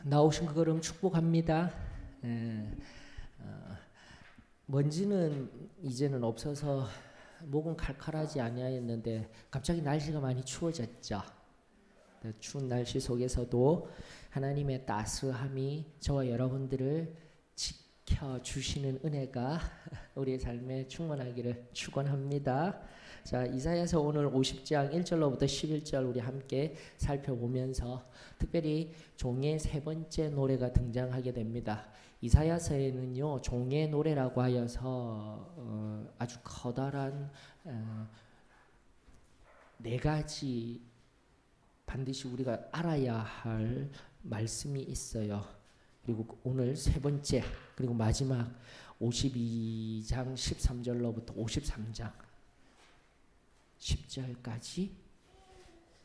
나오신 그 걸음 축복합니다. 먼지는 이제는 없어서 목은 칼칼하지 아니하였는데 갑자기 날씨가 많이 추워졌죠. 추운 날씨 속에서도 하나님의 따스함이 저와 여러분들을 지켜주시는 은혜가 우리의 삶에 충만하기를 축원합니다. 자, 이사야서 오늘 50장 1절로부터 11절 우리 함께 살펴보면서 특별히 종의 세 번째 노래가 등장하게 됩니다. 이사야서에는요, 종의 노래라고 하여서 아주 커다란 네 가지 반드시 우리가 알아야 할 말씀이 있어요. 그리고 오늘 세 번째, 그리고 마지막 52장 13절로부터 53장 10절까지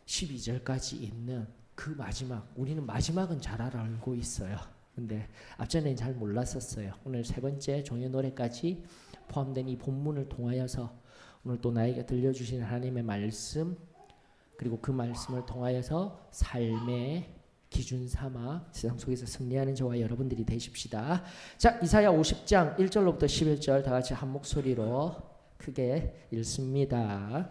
12절까지 있는 그 마지막, 우리는 마지막은 잘 알고 있어요. 근데 앞전에는 잘 몰랐었어요. 오늘 세 번째 종의 노래까지 포함된 이 본문을 통하여서 오늘 또 나에게 들려주신 하나님의 말씀, 그리고 그 말씀을 통하여서 삶의 기준 삼아 세상 속에서 승리하는 저와 여러분들이 되십시다. 자, 이사야 50장 1절로부터 11절 다 같이 한 목소리로 크게 읽습니다.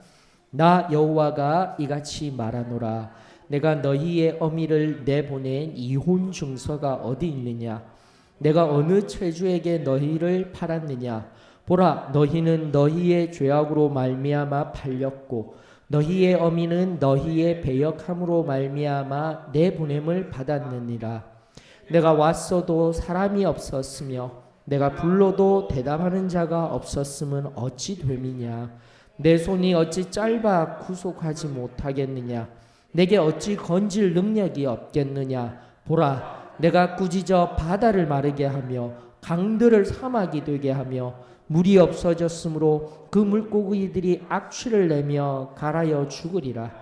나 여호와가 이같이 말하노라. 내가 너희의 어미를 내보낸 이혼 증서가 어디 있느냐? 내가 어느 체주에게 너희를 팔았느냐? 보라, 너희는 너희의 죄악으로 말미암아 팔렸고 너희의 어미는 너희의 배역함으로 말미암아 내보냄을 받았느니라. 내가 왔어도 사람이 없었으며 내가 불러도 대답하는 자가 없었음은 어찌 됨이냐? 내 손이 어찌 짧아 구속하지 못하겠느냐? 내게 어찌 건질 능력이 없겠느냐? 보라, 내가 꾸짖어 바다를 마르게 하며 강들을 사막이 되게 하며 물이 없어졌으므로 그 물고기들이 악취를 내며 갈아여 죽으리라.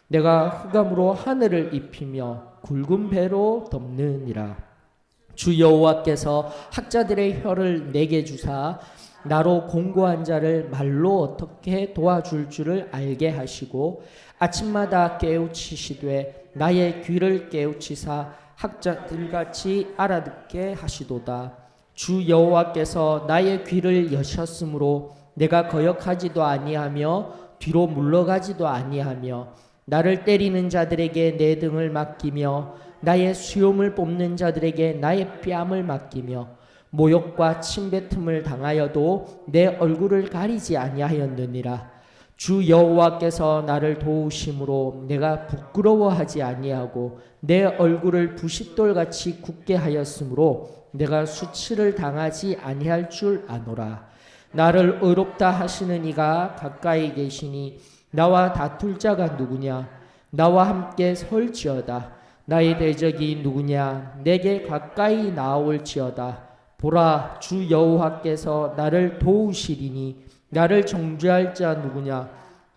내가 흑암으로 하늘을 입히며 굵은 배로 덮느니라. 주 여호와께서 학자들의 혀를 내게 주사 나로 공고한 자를 말로 어떻게 도와줄 줄을 알게 하시고 아침마다 깨우치시되 나의 귀를 깨우치사 학자들같이 알아듣게 하시도다. 주 여호와께서 나의 귀를 여셨으므로 내가 거역하지도 아니하며 뒤로 물러가지도 아니하며 나를 때리는 자들에게 내 등을 맡기며 나의 수염을 뽑는 자들에게 나의 뺨을 맡기며 모욕과 침뱉음을 당하여도 내 얼굴을 가리지 아니하였느니라. 주 여호와께서 나를 도우심으로 내가 부끄러워하지 아니하고 내 얼굴을 부싯돌같이 굳게 하였으므로 내가 수치를 당하지 아니할 줄 아노라. 나를 의롭다 하시는 이가 가까이 계시니 나와 다툴 자가 누구냐? 나와 함께 설지어다. 나의 대적이 누구냐? 내게 가까이 나올지어다. 보라, 주 여호와께서 나를 도우시리니 나를 정죄할 자 누구냐?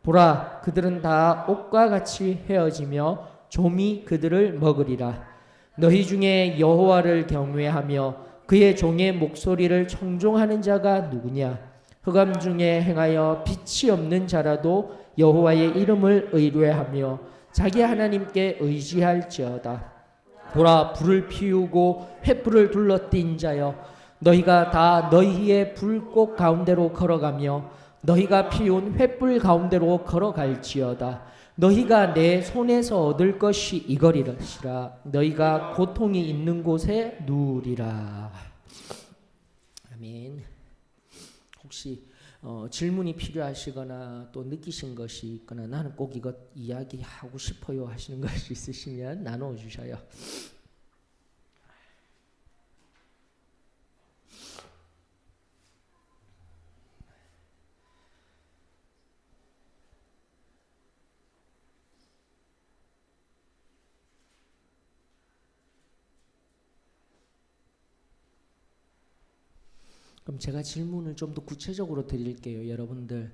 보라, 그들은 다 옥과 같이 헤어지며 좀이 그들을 먹으리라. 너희 중에 여호와를 경외하며 그의 종의 목소리를 청종하는 자가 누구냐? 흑암 중에 행하여 빛이 없는 자라도 여호와의 이름을 의뢰하며 자기 하나님께 의지할지어다. 보라, 불을 피우고 횃불을 둘러띈 자여, 너희가 다 너희의 불꽃 가운데로 걸어가며 너희가 피운 횃불 가운데로 걸어갈지어다. 너희가 내 손에서 얻을 것이 이거리라. 너희가 고통이 있는 곳에 누우리라. 아멘. 혹시 질문이 필요하시거나 또 느끼신 것이 있거나 나는 꼭 이것 이야기하고 싶어요 하시는 것이 있으시면 나눠 주셔요. 그럼 제가 질문을 좀 더 구체적으로 드릴게요. 여러분들,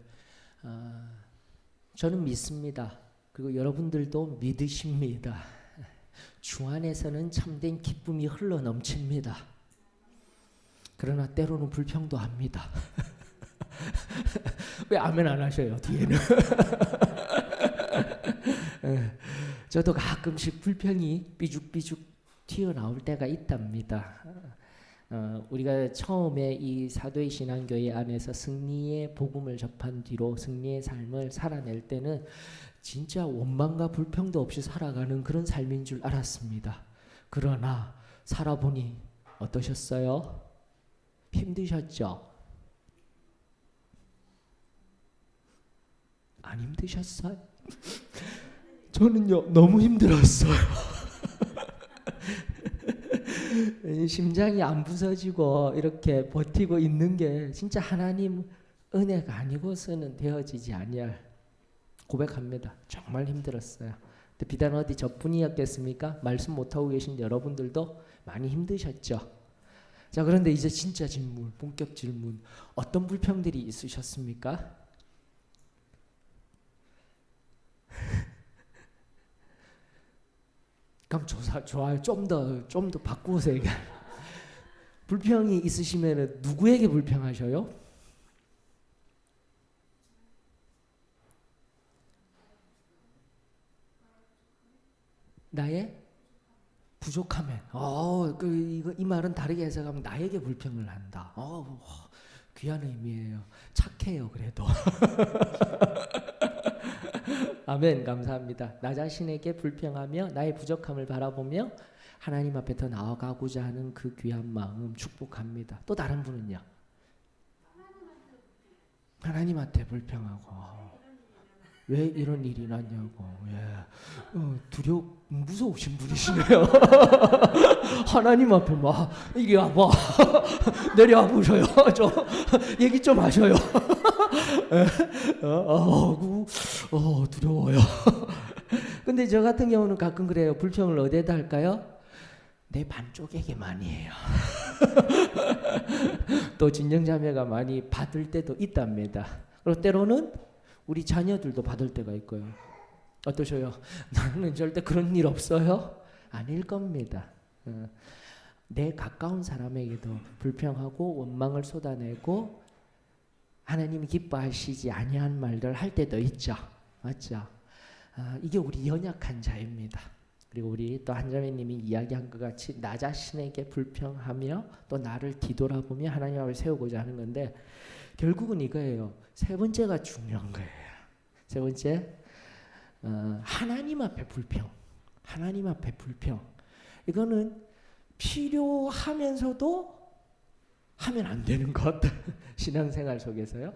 저는 믿습니다. 그리고 여러분들도 믿으십니다. 주 안에서는 참된 기쁨이 흘러넘칩니다. 그러나 때로는 불평도 합니다. 왜 아멘 안 하셔요, 뒤에는? 저도 가끔씩 불평이 삐죽삐죽 튀어나올 때가 있답니다. 우리가 처음에 이 사도의 신앙교회 안에서 승리의 복음을 접한 뒤로 승리의 삶을 살아낼 때는 진짜 원망과 불평도 없이 살아가는 그런 삶인 줄 알았습니다. 그러나 살아보니 어떠셨어요? 힘드셨죠? 안 힘드셨어요? 저는요 너무 힘들었어요. 심장이 안 부서지고 이렇게 버티고 있는 게 진짜 하나님 은혜가 아니고서는 되어지지 아니할, 고백합니다. 정말 힘들었어요. 근데 비단 어디 저뿐이었겠습니까? 말씀 못하고 계신 여러분들도 많이 힘드셨죠. 자, 그런데 이제 진짜 질문, 본격 질문. 어떤 불평들이 있으셨습니까? 그럼 좋아요. 좀 더 바꾸어서 얘기해. 불평이 있으시면 누구에게 불평하셔요? 나의 부족하면. 이 말은 다르게 해석하면 나에게 불평을 한다. 귀한 의미예요. 착해요, 그래도. 아멘. 감사합니다. 나 자신에게 불평하며 나의 부족함을 바라보며 하나님 앞에 더 나아가고자 하는 그 귀한 마음 축복합니다. 또 다른 분은요? 하나님한테 불평하고 왜 이런 일이 났냐고. 무서우신 분이시네요. 하나님 앞에 막 이리 와봐. 내려와 보셔요. 좀 얘기 좀 하셔요. 두려워요. 근데 저 같은 경우는 가끔 그래요. 불평을 어디에다 할까요? 내 반쪽에게 많이 해요. 또 진정자매가 많이 받을 때도 있답니다. 그리고 때로는 우리 자녀들도 받을 때가 있고요. 어떠셔요? 나는 절대 그런 일 없어요? 아닐 겁니다. 내 가까운 사람에게도 불평하고 원망을 쏟아내고 하나님이 기뻐하시지 아니한 말들 할 때도 있죠. 맞죠? 이게 우리 연약한 자입니다. 그리고 우리 또 한자매님이 이야기한 것 같이 나 자신에게 불평하며 또 나를 뒤돌아보며 하나님 앞에 세우고자 하는 건데 결국은 이거예요. 세 번째가 중요한 거예요. 세 번째, 하나님 앞에 불평. 하나님 앞에 불평. 이거는 필요하면서도 하면 안 되는 것. 신앙생활 속에서요.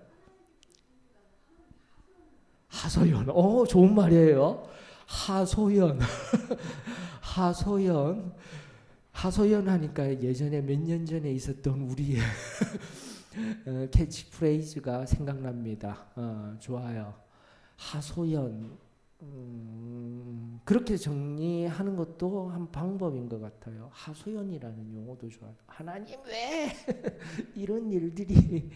하소연. 좋은 말이에요. 하소연. 하소연 하니까 예전에 몇 년 전에 있었던 우리의 캐치프레이즈가 생각납니다. 좋아요. 하소연. 그렇게 정리하는 것도 한 방법인 것 같아요. 하소연이라는 용어도 좋아요. 하나님 왜 이런 일들이.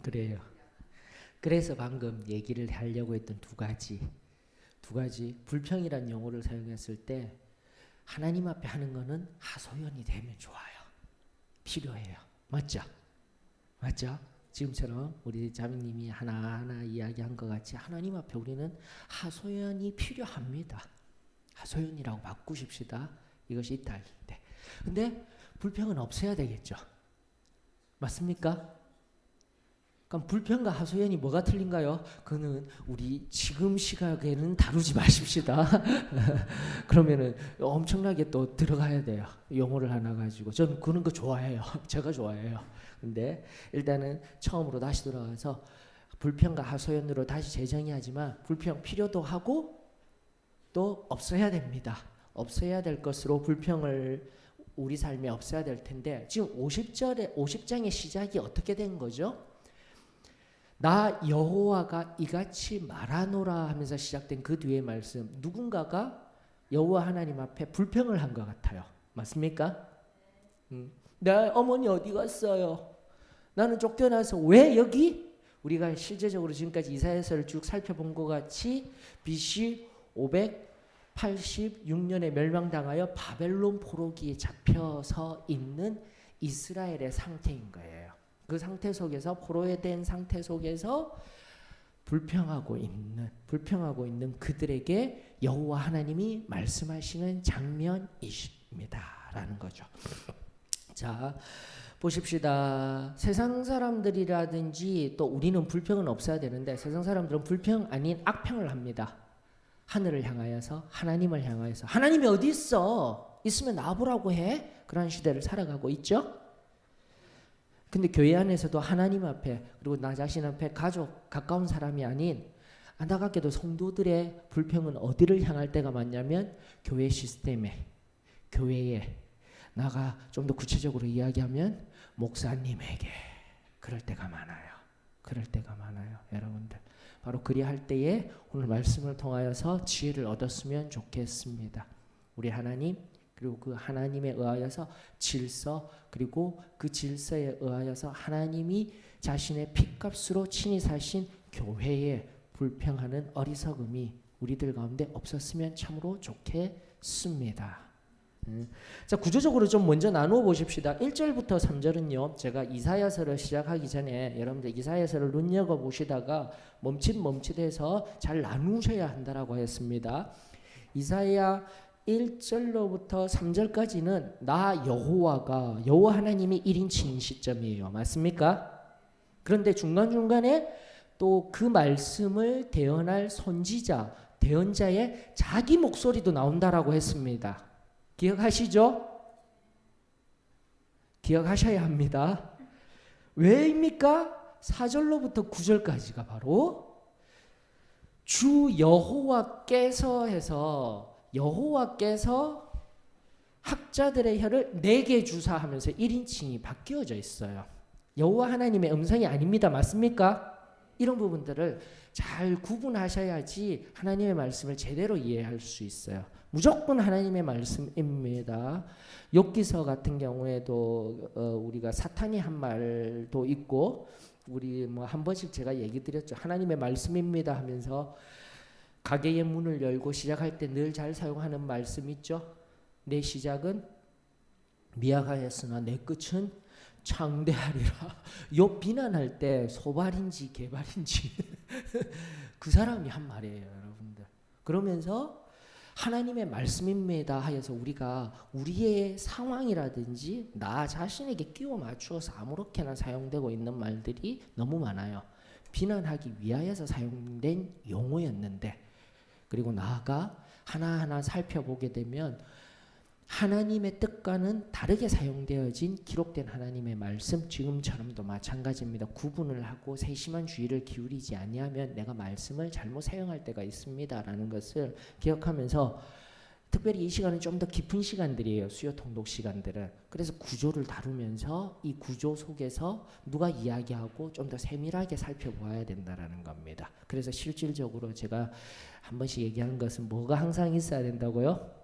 그래요. 그래서 방금 얘기를 하려고 했던 두 가지 불평이란 용어를 사용했을 때 하나님 앞에 하는 거는 하소연이 되면 좋아요. 필요해요. 맞죠? 지금처럼 우리 자매님이 하나하나 이야기한 것 같이 하나님 앞에 우리는 하소연이 필요합니다. 하소연이라고 바꾸십시다. 이것이 이탈인데. 근데 불평은 없애야 되겠죠. 맞습니까? 그럼 불평과 하소연이 뭐가 틀린가요? 그거는 우리 지금 시각에는 다루지 마십시다. 그러면은 엄청나게 또 들어가야 돼요. 용어를 하나 가지고. 저는 그런 거 좋아해요. 제가 좋아해요. 근데 일단은 처음으로 다시 돌아가서 불평과 하소연으로 다시 재정의하지만 불평 필요도 하고 또 없어야 됩니다. 없어야 될 것으로 불평을 우리 삶에 없어야 될 텐데 지금 50장의 시작이 어떻게 된 거죠? 나 여호와가 이같이 말하노라 하면서 시작된 그 뒤의 말씀, 누군가가 여호와 하나님 앞에 불평을 한 것 같아요. 맞습니까? 내 어머니 어디 갔어요? 나는 쫓겨나서 왜 여기? 우리가 실제적으로 지금까지 이사야서를 쭉 살펴본 것 같이 BC 586년에 멸망당하여 바벨론 포로기에 잡혀서 있는 이스라엘의 상태인 거예요. 그 상태 속에서, 포로된 상태 속에서 불평하고 있는 그들에게 여호와 하나님이 말씀하시는 장면이십니다라는 거죠. 자, 보십시다. 세상 사람들이라든지 또 우리는 불평은 없어야 되는데 세상 사람들은 불평 아닌 악평을 합니다. 하늘을 향하여서, 하나님을 향하여서, 하나님이 어디 있어? 있으면 나와보라고 해? 그런 시대를 살아가고 있죠. 근데 교회 안에서도 하나님 앞에, 그리고 나 자신 앞에, 가족, 가까운 사람이 아닌 안타깝게도 성도들의 불평은 어디를 향할 때가 많냐면 교회 시스템에, 교회에, 나가 좀 더 구체적으로 이야기하면 목사님에게 그럴 때가 많아요. 여러분들. 바로 그리할 때에 오늘 말씀을 통하여서 지혜를 얻었으면 좋겠습니다. 우리 하나님, 그리고 그 하나님에 의하여서 질서, 그리고 그 질서에 의하여서 하나님이 자신의 핏값으로 친히 사신 교회에 불평하는 어리석음이 우리들 가운데 없었으면 참으로 좋겠습니다. 자, 구조적으로 좀 먼저 나누어 보십시다. 1절부터 3절은요. 제가 이사야서를 시작하기 전에 여러분들 이사야서를 눈여겨 보시다가 멈칫해서 잘 나누셔야 한다라고 했습니다. 이사야 1절로부터 3절까지는 나 여호와가, 여호와 하나님이 1인칭인 시점이에요. 맞습니까? 그런데 중간중간에 또 그 말씀을 대언할 선지자, 대언자의 자기 목소리도 나온다라고 했습니다. 기억하시죠? 기억하셔야 합니다. 왜입니까? 4절로부터 9절까지가 바로 주 여호와께서 해서, 여호와께서 학자들의 혀를 내게 주사 하면서 1인칭이 바뀌어져 있어요. 여호와 하나님의 음성이 아닙니다. 맞습니까? 이런 부분들을 잘 구분하셔야지 하나님의 말씀을 제대로 이해할 수 있어요. 무조건 하나님의 말씀입니다. 욥기서 같은 경우에도 우리가 사탄이 한 말도 있고, 우리 뭐 한 번씩 제가 얘기 드렸죠. 하나님의 말씀입니다 하면서 가게의 문을 열고 시작할 때 늘 잘 사용하는 말씀 있죠. 내 시작은 미약하였으나 내 끝은 창대하리라. 욥 비난할 때 소발인지 개발인지 그 사람이 한 말이에요, 여러분들. 그러면서 하나님의 말씀입니다 하여서 우리가 우리의 상황이라든지 나 자신에게 끼워 맞추어서 아무렇게나 사용되고 있는 말들이 너무 많아요. 비난하기 위하여서 사용된 용어였는데, 그리고 나아가 하나하나 살펴보게 되면 하나님의 뜻과는 다르게 사용되어진 기록된 하나님의 말씀, 지금처럼도 마찬가지입니다. 구분을 하고 세심한 주의를 기울이지 아니하면 내가 말씀을 잘못 사용할 때가 있습니다라는 것을 기억하면서, 특별히 이 시간은 좀 더 깊은 시간들이에요. 수요 통독 시간들은. 그래서 구조를 다루면서 이 구조 속에서 누가 이야기하고 좀 더 세밀하게 살펴보아야 된다라는 겁니다. 그래서 실질적으로 제가 한 번씩 얘기하는 것은 뭐가 항상 있어야 된다고요?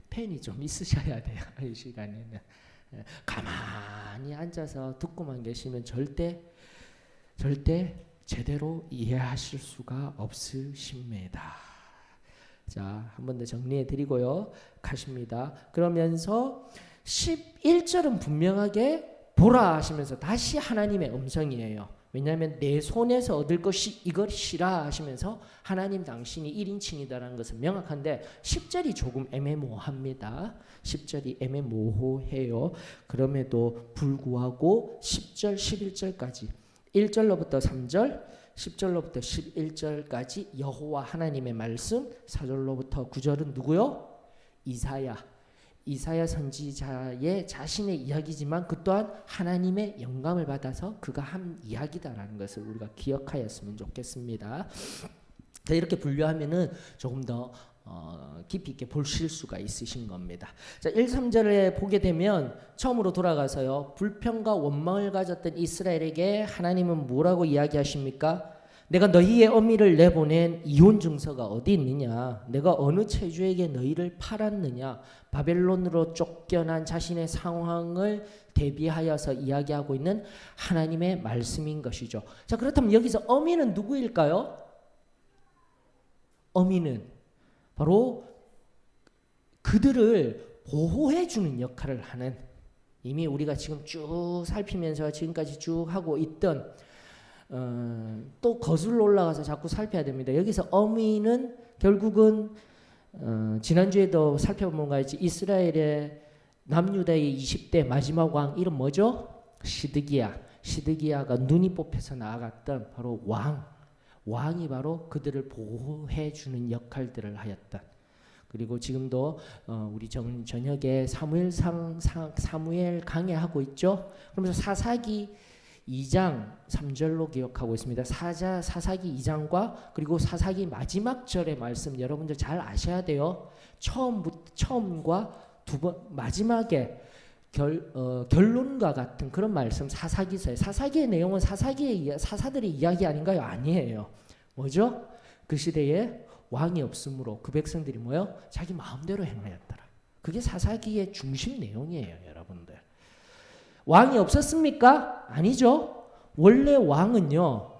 펜이 좀 있으셔야 돼요. 이 시간에는. 가만히 앉아서 듣고만 계시면 절대 제대로 이해하실 수가 없으십니다. 자, 한 번 더 정리해 드리고요. 가십니다. 그러면서 11절은 분명하게 보라 하시면서 다시 하나님의 음성이에요. 왜냐하면 내 손에서 얻을 것이 이것이라 하시면서 하나님 당신이 1인칭이다라는 것은 명확한데 10절이 조금 애매모호합니다. 10절이 애매모호해요. 그럼에도 불구하고 10절, 11절까지 1절로부터 3절, 10절로부터 11절까지 여호와 하나님의 말씀, 4절로부터 9절은 누구요? 이사야 선지자의 자신의 이야기지만 그 또한 하나님의 영감을 받아서 그가 한 이야기다라는 것을 우리가 기억하였으면 좋겠습니다. 이렇게 분류하면은 조금 더 깊이 있게 보실 수가 있으신 겁니다. 자, 1, 3절에 보게 되면 처음으로 돌아가서요. 불평과 원망을 가졌던 이스라엘에게 하나님은 뭐라고 이야기하십니까? 내가 너희의 어미를 내보낸 이혼 증서가 어디 있느냐? 내가 어느 체주에게 너희를 팔았느냐? 바벨론으로 쫓겨난 자신의 상황을 대비하여서 이야기하고 있는 하나님의 말씀인 것이죠. 자, 그렇다면 여기서 어미는 누구일까요? 어미는 바로 그들을 보호해 주는 역할을 하는, 이미 우리가 지금 쭉 살피면서 지금까지 쭉 하고 있던 또 거슬러 올라가서 자꾸 살펴야 됩니다. 여기서 어미는 결국은 지난주에도 살펴본 것 같이 이스라엘의 남유다의 20대 마지막 왕 이름 뭐죠? 시드기야가 눈이 뽑혀서 나아갔던 바로 왕이 바로 그들을 보호해 주는 역할들을 하였던, 그리고 지금도 우리 저녁에 사무엘 강해하고 있죠. 그러면서 사사기 2장 3절로 기억하고 있습니다. 사사기 2장과 그리고 사사기 마지막 절의 말씀 여러분들 잘 아셔야 돼요. 처음과 마지막에 결론과 같은 그런 말씀 사사기서에, 사사기의 내용은 사사들의 이야기 아닌가요? 아니에요. 뭐죠? 그 시대에 왕이 없으므로 그 백성들이 뭐요? 자기 마음대로 행하였더라. 그게 사사기의 중심 내용이에요, 여러분들. 왕이 없었습니까? 아니죠. 원래 왕은요,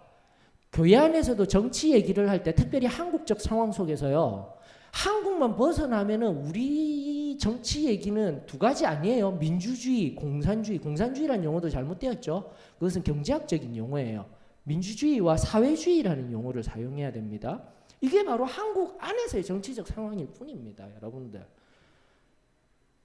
교회 안에서도 정치 얘기를 할 때 특별히 한국적 상황 속에서요, 한국만 벗어나면은 우리 정치 얘기는 두 가지 아니에요. 민주주의, 공산주의라는 용어도 잘못되었죠. 그것은 경제학적인 용어예요. 민주주의와 사회주의라는 용어를 사용해야 됩니다. 이게 바로 한국 안에서의 정치적 상황일 뿐입니다, 여러분들.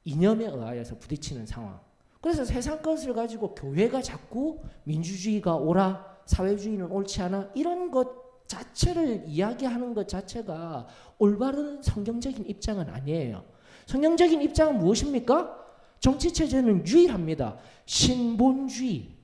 이념에 의하여서 부딪히는 상황. 그래서 세상 것을 가지고 교회가 자꾸 민주주의가 옳아, 사회주의는 옳지 않아, 이런 것 자체를 이야기하는 것 자체가 올바른 성경적인 입장은 아니에요. 성경적인 입장은 무엇입니까? 정치체제는 유일합니다. 신본주의.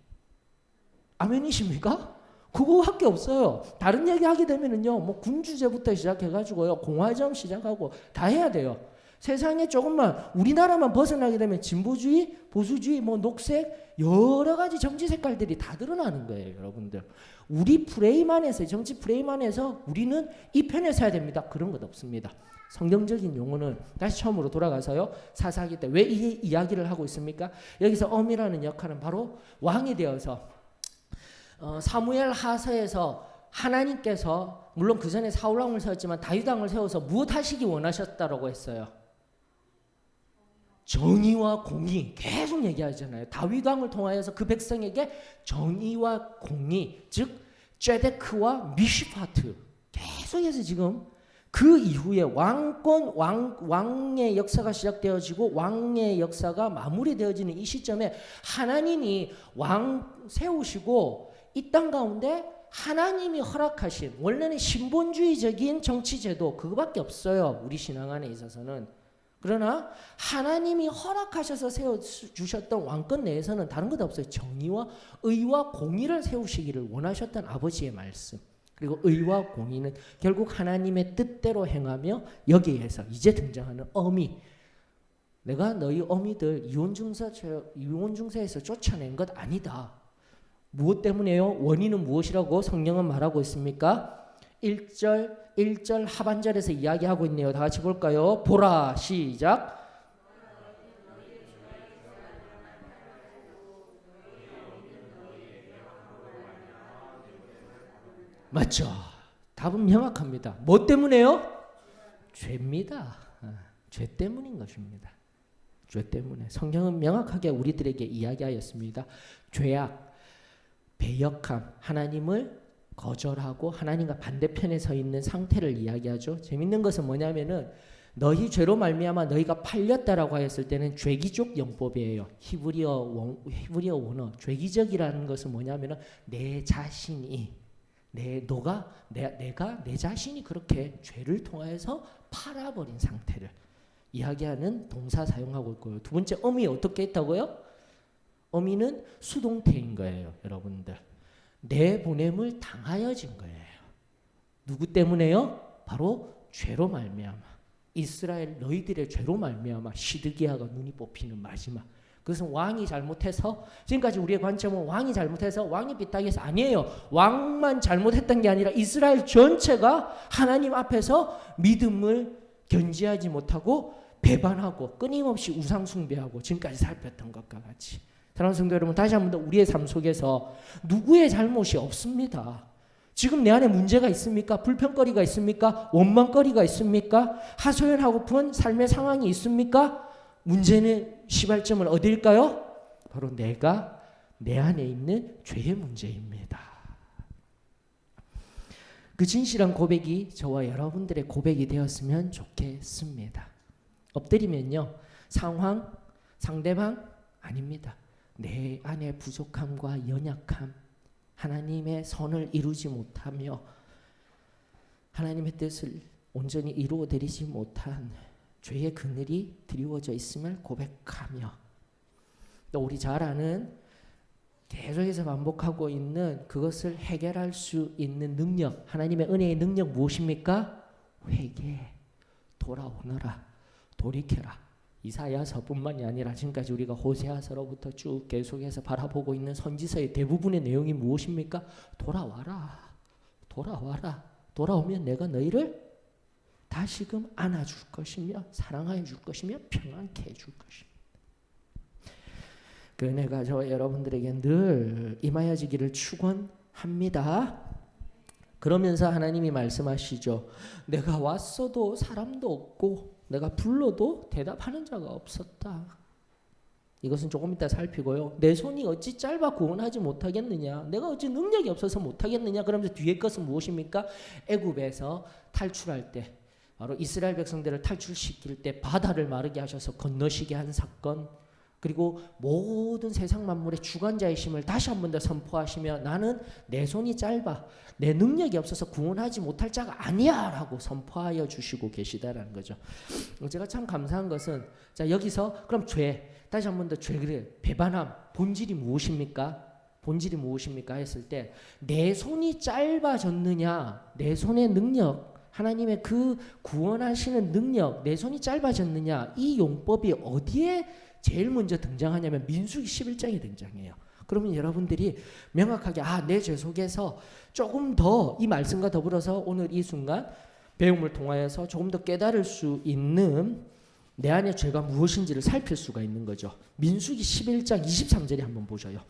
아멘이십니까? 그거밖에 없어요. 다른 얘기 하게 되면은요, 뭐 군주제부터 시작해가지고요, 공화정 시작하고 다 해야 돼요. 세상에 조금만 우리나라만 벗어나게 되면 진보주의, 보수주의, 뭐 녹색 여러 가지 정치 색깔들이 다 드러나는 거예요, 여러분들. 우리 프레임 안에서, 정치 프레임 안에서 우리는 이 편에 서야 됩니다. 그런 것 없습니다. 성경적인 용어는 다시 처음으로 돌아가서요, 사사기 때 왜 이 이야기를 하고 있습니까? 여기서 엄이라는 역할은 바로 왕이 되어서 사무엘 하서에서 하나님께서 물론 그 전에 사울 왕을 세웠지만 다윗 왕을 세워서 무엇 하시기 원하셨다라고 했어요? 정의와 공의 계속 얘기하잖아요. 다윗 왕을 통하여서 그 백성에게 정의와 공의, 즉 제데크와 미시파트 계속해서 지금 그 이후에 왕의 역사가 시작되어지고 왕의 역사가 마무리되어지는 이 시점에 하나님이 왕 세우시고 이 땅 가운데 하나님이 허락하신, 원래는 신본주의적인 정치제도 그거밖에 없어요, 우리 신앙 안에 있어서는. 그러나 하나님이 허락하셔서 세워주셨던 왕권 내에서는 다른 것 없어요. 정의와 의와 공의를 세우시기를 원하셨던 아버지의 말씀, 그리고 의와 공의는 결국 하나님의 뜻대로 행하며, 여기에서 이제 등장하는 어미, 내가 너희 어미들 이혼 증서에서 쫓아낸 것 아니다. 무엇 때문에요? 원인은 무엇이라고 성경은 말하고 있습니까? 1절 하반절에서 이야기하고 있네요. 다 같이 볼까요? 보라, 시작. 맞죠? 답은 명확합니다. 뭐 때문에요? 죄입니다. 죄 때문인 것입니다. 죄 때문에. 성경은 명확하게 우리들에게 이야기하였습니다. 죄악, 배역함, 하나님을 거절하고 하나님과 반대편에 서 있는 상태를 이야기하죠. 재밌는 것은 뭐냐면은 너희 죄로 말미암아 너희가 팔렸다라고 하였을 때는 죄기적 영법이에요. 히브리어 원어 죄기적이라는 것은 뭐냐면은 내 자신이 내가 내 자신이 그렇게 죄를 통하여서 팔아버린 상태를 이야기하는 동사 사용하고 있고요. 두 번째, 어미 어떻게 했다고요? 어미는 수동태인 거예요, 여러분들. 내보냄을 당하여진 거예요. 누구 때문에요? 바로 죄로 말미암아. 이스라엘 너희들의 죄로 말미암아 시드기야가 눈이 뽑히는 마지막. 그것은 왕이 잘못해서, 지금까지 우리의 관점은 왕이 잘못해서 왕이 삐딱해서 아니에요. 왕만 잘못했던 게 아니라 이스라엘 전체가 하나님 앞에서 믿음을 견지하지 못하고 배반하고 끊임없이 우상 숭배하고 지금까지 살폈던 것과 같이. 사랑하는 성도 여러분, 다시 한 번 더 우리의 삶 속에서 누구의 잘못이 없습니다. 지금 내 안에 문제가 있습니까? 불평거리가 있습니까? 원망거리가 있습니까? 하소연하고픈 삶의 상황이 있습니까? 문제는 시발점은 어디일까요? 바로 내가 내 안에 있는 죄의 문제입니다. 그 진실한 고백이 저와 여러분들의 고백이 되었으면 좋겠습니다. 엎드리면요, 상황, 상대방 아닙니다. 내 안의 부족함과 연약함, 하나님의 선을 이루지 못하며 하나님의 뜻을 온전히 이루어드리지 못한 죄의 그늘이 드리워져 있음을 고백하며, 또 우리 잘 아는 계속해서 반복하고 있는 그것을 해결할 수 있는 능력, 하나님의 은혜의 능력 무엇입니까? 회개, 돌아오너라, 돌이켜라. 이사야서뿐만이 아니라 지금까지 우리가 호세아서로부터 쭉 계속해서 바라보고 있는 선지서의 대부분의 내용이 무엇입니까? 돌아와라, 돌아와라. 돌아오면 내가 너희를 다시금 안아줄 것이며 사랑하여 줄 것이며 평안케 해줄 것입니다. 그 은혜가 저와 여러분들에게 늘 임하여지기를 축원합니다. 그러면서 하나님이 말씀하시죠. 내가 왔어도 사람도 없고 내가 불러도 대답하는 자가 없었다. 이것은 조금 이따 살피고요. 내 손이 어찌 짧아 구원하지 못하겠느냐? 내가 어찌 능력이 없어서 못하겠느냐? 그러면서 뒤에 것은 무엇입니까? 애굽에서 탈출할 때, 바로 이스라엘 백성들을 탈출시킬 때 바다를 마르게 하셔서 건너시게 한 사건, 그리고 모든 세상 만물의 주관자이심을 다시 한 번 더 선포하시며 나는 내 손이 짧아 내 능력이 없어서 구원하지 못할 자가 아니야 라고 선포하여 주시고 계시다라는 거죠. 제가 참 감사한 것은, 자 여기서 그럼 죄, 다시 한 번 더 죄, 그래 배반함, 본질이 무엇입니까? 본질이 무엇입니까? 했을 때 내 손이 짧아졌느냐, 내 손의 능력, 하나님의 그 구원하시는 능력, 내 손이 짧아졌느냐, 이 용법이 어디에 제일 먼저 등장하냐면 민수기 11장에 등장해요. 그러면 여러분들이 명확하게 내 죄 속에서 조금 더 이 말씀과 더불어서 오늘 이 순간 배움을 통하여서 조금 더 깨달을 수 있는 내 안의 죄가 무엇인지를 살필 수가 있는 거죠. 민수기 11장 23절에 한번 보셔요.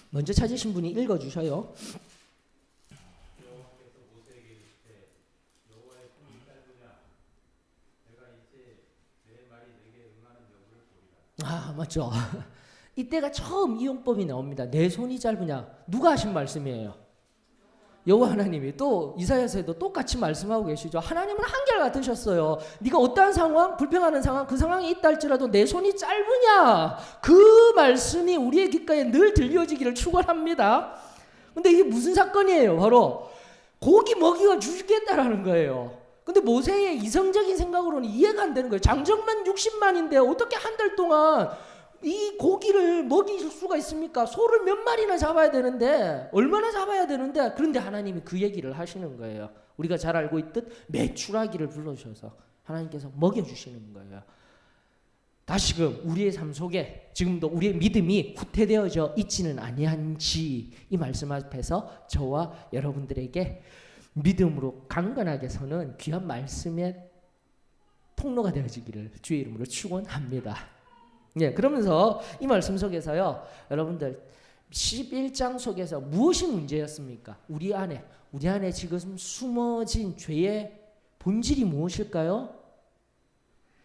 먼저 찾으신 분이 읽어주셔요. 맞죠. 이때가 처음 이 용법이 나옵니다. 내 손이 짧으냐? 누가 하신 말씀이에요? 여호와 하나님이. 또 이사야서에도 똑같이 말씀하고 계시죠. 하나님은 한결같으셨어요. 네가 어떠한 상황, 불평하는 상황, 그 상황에 있다 할지라도 내 손이 짧으냐? 그 말씀이 우리의 귓가에 늘 들려지기를 축원합니다. 근데 이게 무슨 사건이에요? 바로 고기 먹이가 죽겠다라는 거예요. 근데 모세의 이성적인 생각으로는 이해가 안 되는 거예요. 장정만 60만인데 어떻게 한 달 동안 이 고기를 먹일 수가 있습니까? 소를 몇 마리나 잡아야 되는데, 얼마나 잡아야 되는데, 그런데 하나님이 그 얘기를 하시는 거예요. 우리가 잘 알고 있듯 메추라기를 불러주셔서 하나님께서 먹여주시는 거예요. 다시금 우리의 삶 속에 지금도 우리의 믿음이 후퇴되어져 있지는 아니한지 이 말씀 앞에서 저와 여러분들에게 믿음으로 강건하게 서는 귀한 말씀의 통로가 되어지기를 주의 이름으로 축원합니다. 네, 그러면서 이 말씀 속에서요, 여러분들 11장 속에서 무엇이 문제였습니까? 우리 안에 지금 숨어진 죄의 본질이 무엇일까요?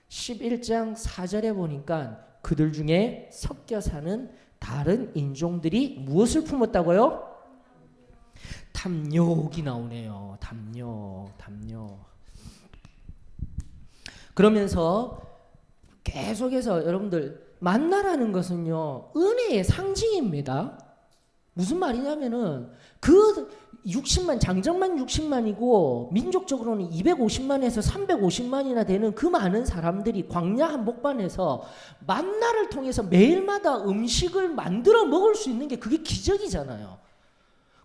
11장 4절에 보니까 그들 중에 섞여 사는 다른 인종들이 무엇을 품었다고요? 탐욕이 나오네요. 탐욕. 그러면서 계속해서 여러분들, 만나라는 것은요 은혜의 상징입니다. 무슨 말이냐면은 그 60만, 장정만 60만이고 민족적으로는 250만에서 350만이나 되는 그 많은 사람들이 광야 한복판에서 만나를 통해서 매일마다 음식을 만들어 먹을 수 있는 게 그게 기적이잖아요.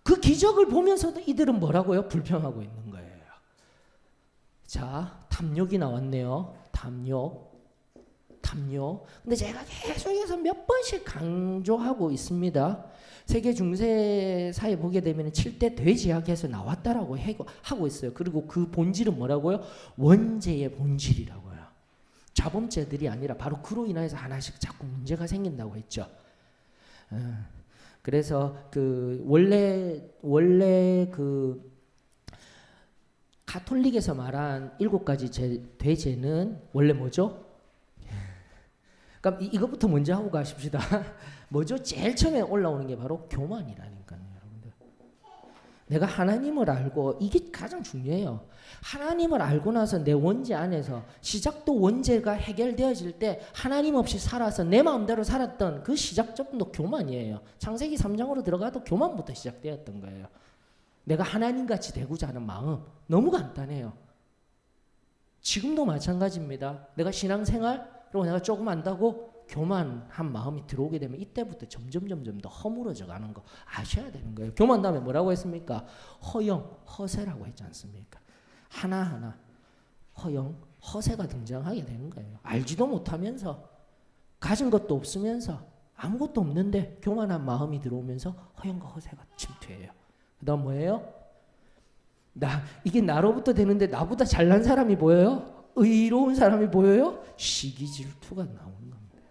그 기적을 보면서도 이들은 뭐라고요? 불평하고 있는 거예요. 자, 탐욕이 나왔네요. 탐욕. 근데 제가 계속해서 몇 번씩 강조하고 있습니다. 세계 중세사에 보게 되면 7대 대제약에서 나왔다라고 하고 있어요. 그리고 그 본질은 뭐라고요? 원죄의 본질이라고요. 자범죄들이 아니라 바로 그로 인해서 하나씩 자꾸 문제가 생긴다고 했죠. 그래서 그 원래 그 가톨릭에서 말한 7가지 대죄는 원래 뭐죠? 그럼 이것부터 먼저 하고 가십시다. 뭐죠? 제일 처음에 올라오는 게 바로 교만이라니까요, 여러분들. 내가 하나님을 알고, 이게 가장 중요해요. 하나님을 알고 나서 내 원죄 안에서 시작도 원죄가 해결되어질 때 하나님 없이 살아서 내 마음대로 살았던 그 시작점도 교만이에요. 창세기 3장으로 들어가도 교만부터 시작되었던 거예요. 내가 하나님같이 되고자 하는 마음, 너무 간단해요. 지금도 마찬가지입니다. 내가 신앙생활 그리고 내가 조금 안다고 교만한 마음이 들어오게 되면 이때부터 점점 더 허물어져 가는 거 아셔야 되는 거예요. 교만 다음에 뭐라고 했습니까? 허영, 허세라고 했지 않습니까? 하나하나 허영, 허세가 등장하게 되는 거예요. 알지도 못하면서 가진 것도 없으면서 아무것도 없는데 교만한 마음이 들어오면서 허영과 허세가 침투해요. 그 다음 뭐예요? 이게 나로부터 되는데 나보다 잘난 사람이 보여요? 의로운 사람이 보여요? 시기 질투가 나오는 겁니다.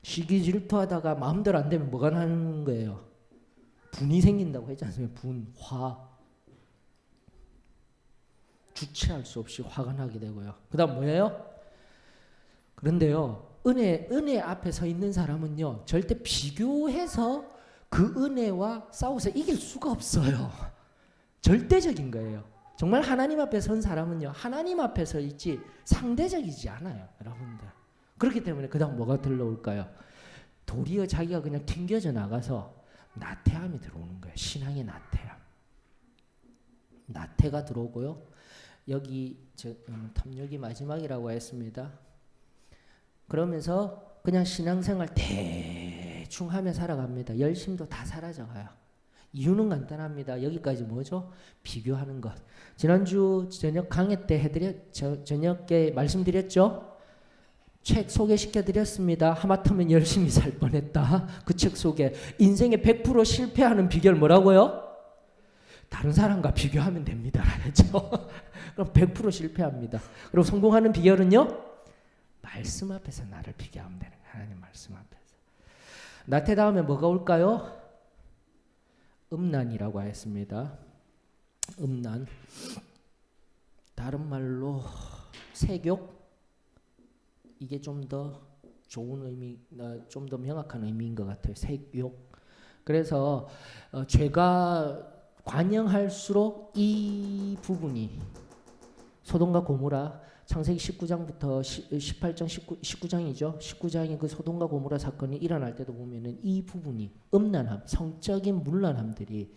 시기 질투하다가 마음대로 안 되면 뭐가 나는 거예요? 분이 생긴다고 했지 않습니까? 분, 화. 주체할 수 없이 화가 나게 되고요. 그 다음 뭐예요? 그런데요, 은혜 앞에 서 있는 사람은요, 절대 비교해서 그 은혜와 싸워서 이길 수가 없어요. 절대적인 거예요. 정말 하나님 앞에 선 사람은요, 하나님 앞에 서 있지 상대적이지 않아요, 여러분들. 그렇기 때문에 그 다음 뭐가 들러올까요? 도리어 자기가 그냥 튕겨져 나가서 나태함이 들어오는 거예요. 신앙의 나태함. 나태가 들어오고요. 여기 탐욕이 마지막이라고 했습니다. 그러면서 그냥 신앙생활 대충 하며 살아갑니다. 열심도 다 사라져가요. 이유는 간단합니다. 여기까지 뭐죠? 비교하는 것. 지난주 저녁 강의 때 저녁에 말씀드렸죠? 책 소개시켜드렸습니다. 하마터면 열심히 살 뻔했다. 그 책 속에 인생의 100% 실패하는 비결 뭐라고요? 다른 사람과 비교하면 됩니다. 알았죠? 그럼 100% 실패합니다. 그리고 성공하는 비결은요? 말씀 앞에서 나를 비교하면 되는 거예요. 하나님 말씀 앞에서. 나태 다음에 뭐가 올까요? 음란이라고 했습니다. 음란. 다른 말로 색욕. 이게 좀 더 좋은 의미, 좀 더 명확한 의미인 것 같아요. 색욕. 그래서 죄가 관영할수록 이 부분이 소돔과 고모라 창세기 19장부터 18장 19장이죠. 19장의 그 소돔과 고모라 사건이 일어날 때도 보면은 이 부분이 음란함, 성적인 문란함들이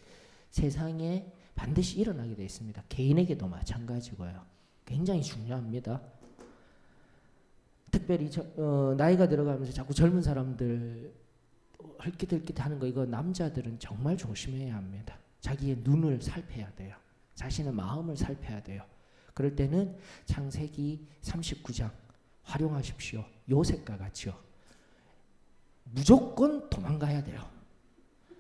세상에 반드시 일어나게 되어 있습니다. 개인에게도 마찬가지고요. 굉장히 중요합니다. 특별히 나이가 들어가면서 자꾸 젊은 사람들 헐깃헐깃 하는 거, 이거 남자들은 정말 조심해야 합니다. 자기의 눈을 살펴야 돼요. 자신의 마음을 살펴야 돼요. 그럴 때는 창세기 39장 활용하십시오. 요셉과 같이요. 무조건 도망가야 돼요.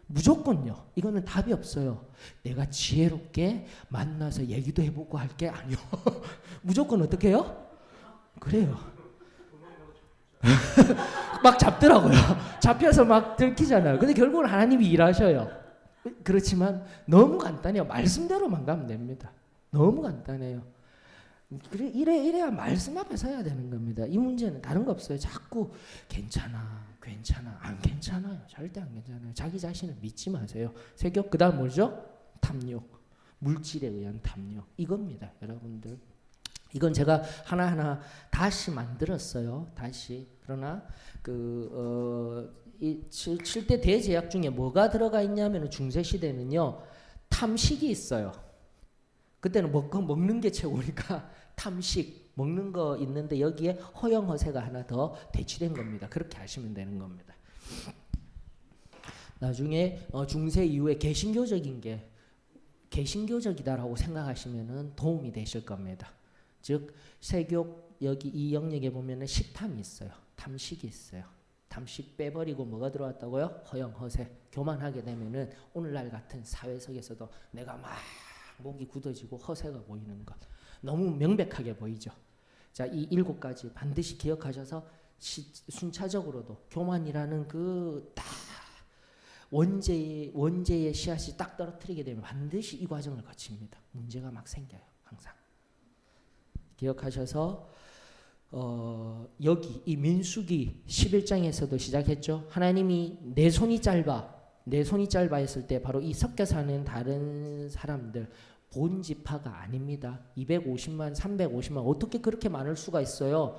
무조건요. 이거는 답이 없어요. 내가 지혜롭게 만나서 얘기도 해보고 할 게 아니요. 무조건 어떻게 해요? 그래요. 막 잡더라고요. 잡혀서 막 들키잖아요. 근데 결국은 하나님이 일하셔요. 그렇지만 너무 간단해요. 말씀대로만 가면 됩니다. 너무 간단해요. 그래 이래야 말씀 앞에 서야 되는 겁니다. 이 문제는 다른 거 없어요. 자꾸 괜찮아, 안 괜찮아요. 절대 안 괜찮아요. 자기 자신을 믿지 마세요. 색욕, 그다음 뭐죠? 탐욕, 물질에 의한 탐욕. 이겁니다, 여러분들. 이건 제가 하나하나 다시 만들었어요. 다시. 그러나 이 7대 대제약 중에 뭐가 들어가 있냐면 중세 시대는요, 탐식이 있어요. 그때는 먹는 게 최고니까 탐식, 먹는 거 있는데 여기에 허영 허세가 하나 더 대치된 겁니다. 그렇게 하시면 되는 겁니다. 나중에 중세 이후에 개신교적인 게 개신교적이다라고 생각하시면은 도움이 되실 겁니다. 즉 세교 여기 이 영역에 보면은 식탐이 있어요. 탐식이 있어요. 탐식 빼버리고 뭐가 들어왔다고요? 허영, 허세. 교만하게 되면은 오늘날 같은 사회 속에서도 내가 막 목이 굳어지고 허세가 보이는 것. 너무 명백하게 보이죠. 자, 이 7가지 반드시 기억하셔서 순차적으로도 교만이라는 그 딱 원죄의 씨앗이 딱 떨어뜨리게 되면 반드시 이 과정을 거칩니다. 문제가 막 생겨요. 항상. 기억하셔서 여기 이 민수기 11장에서도 시작했죠. 하나님이 내 손이 짧아 했을 때 바로 이 섞여 사는 다른 사람들 본 지파가 아닙니다. 250만, 350만 어떻게 그렇게 많을 수가 있어요.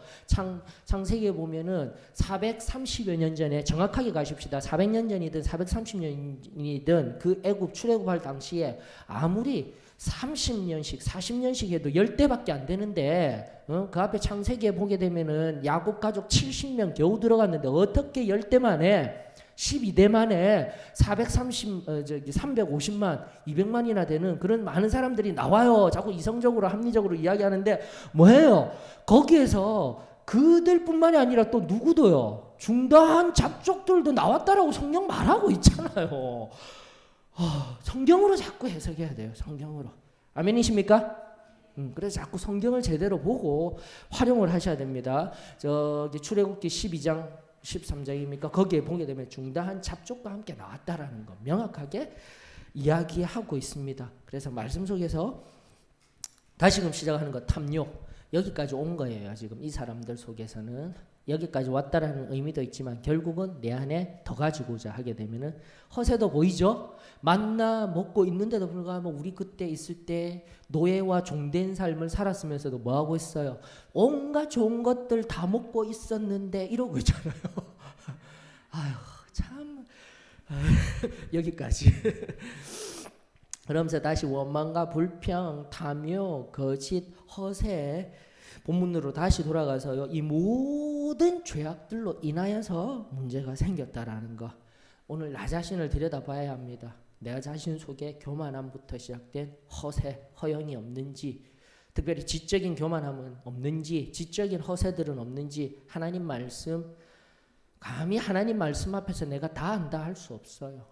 창세기에 보면은 430여 년 전에 정확하게 가십시다. 400년 전이든 430년이든 그 애굽 출애굽할 당시에 아무리 30년씩 40년씩 해도 10대밖에 안 되는데 그 앞에 창세기에 보게 되면은 야곱 가족 70명 겨우 들어갔는데 어떻게 10대 만에 12대 만에 350만 200만이나 되는 그런 많은 사람들이 나와요. 자꾸 이성적으로 합리적으로 이야기하는데 뭐예요? 거기에서 그들뿐만이 아니라 또 누구도요. 중도한 잡족들도 나왔다라고 성경 말하고 있잖아요. 성경으로 자꾸 해석해야 돼요. 성경으로. 아멘이십니까? 그래서 자꾸 성경을 제대로 보고 활용을 하셔야 됩니다. 저기 출애굽기 12장 13장입니까? 거기에 보게 되면 중다한 잡족과 함께 나왔다라는 거 명확하게 이야기하고 있습니다. 그래서 말씀 속에서 다시금 시작하는 거 탐욕 여기까지 온 거예요. 지금 이 사람들 속에서는 여기까지 왔다라는 의미도 있지만 결국은 내 안에 더 가지고자 하게 되면은 허세도 보이죠. 만나 먹고 있는데도 불구하고 우리 그때 있을 때 노예와 종된 삶을 살았으면서도 뭐 하고 있어요? 온갖 좋은 것들 다 먹고 있었는데 이러고 있잖아요. 아유 참 여기까지. 그러면서 다시 원망과 불평, 탐욕, 거짓, 허세 본문으로 다시 돌아가서요. 이 모든 죄악들로 인하여서 문제가 생겼다라는 거. 오늘 나 자신을 들여다봐야 합니다. 내 자신 속에 교만함부터 시작된 허세, 허영이 없는지, 특별히 지적인 교만함은 없는지, 지적인 허세들은 없는지, 하나님 말씀, 감히 하나님 말씀 앞에서 내가 다 안다 할 수 없어요.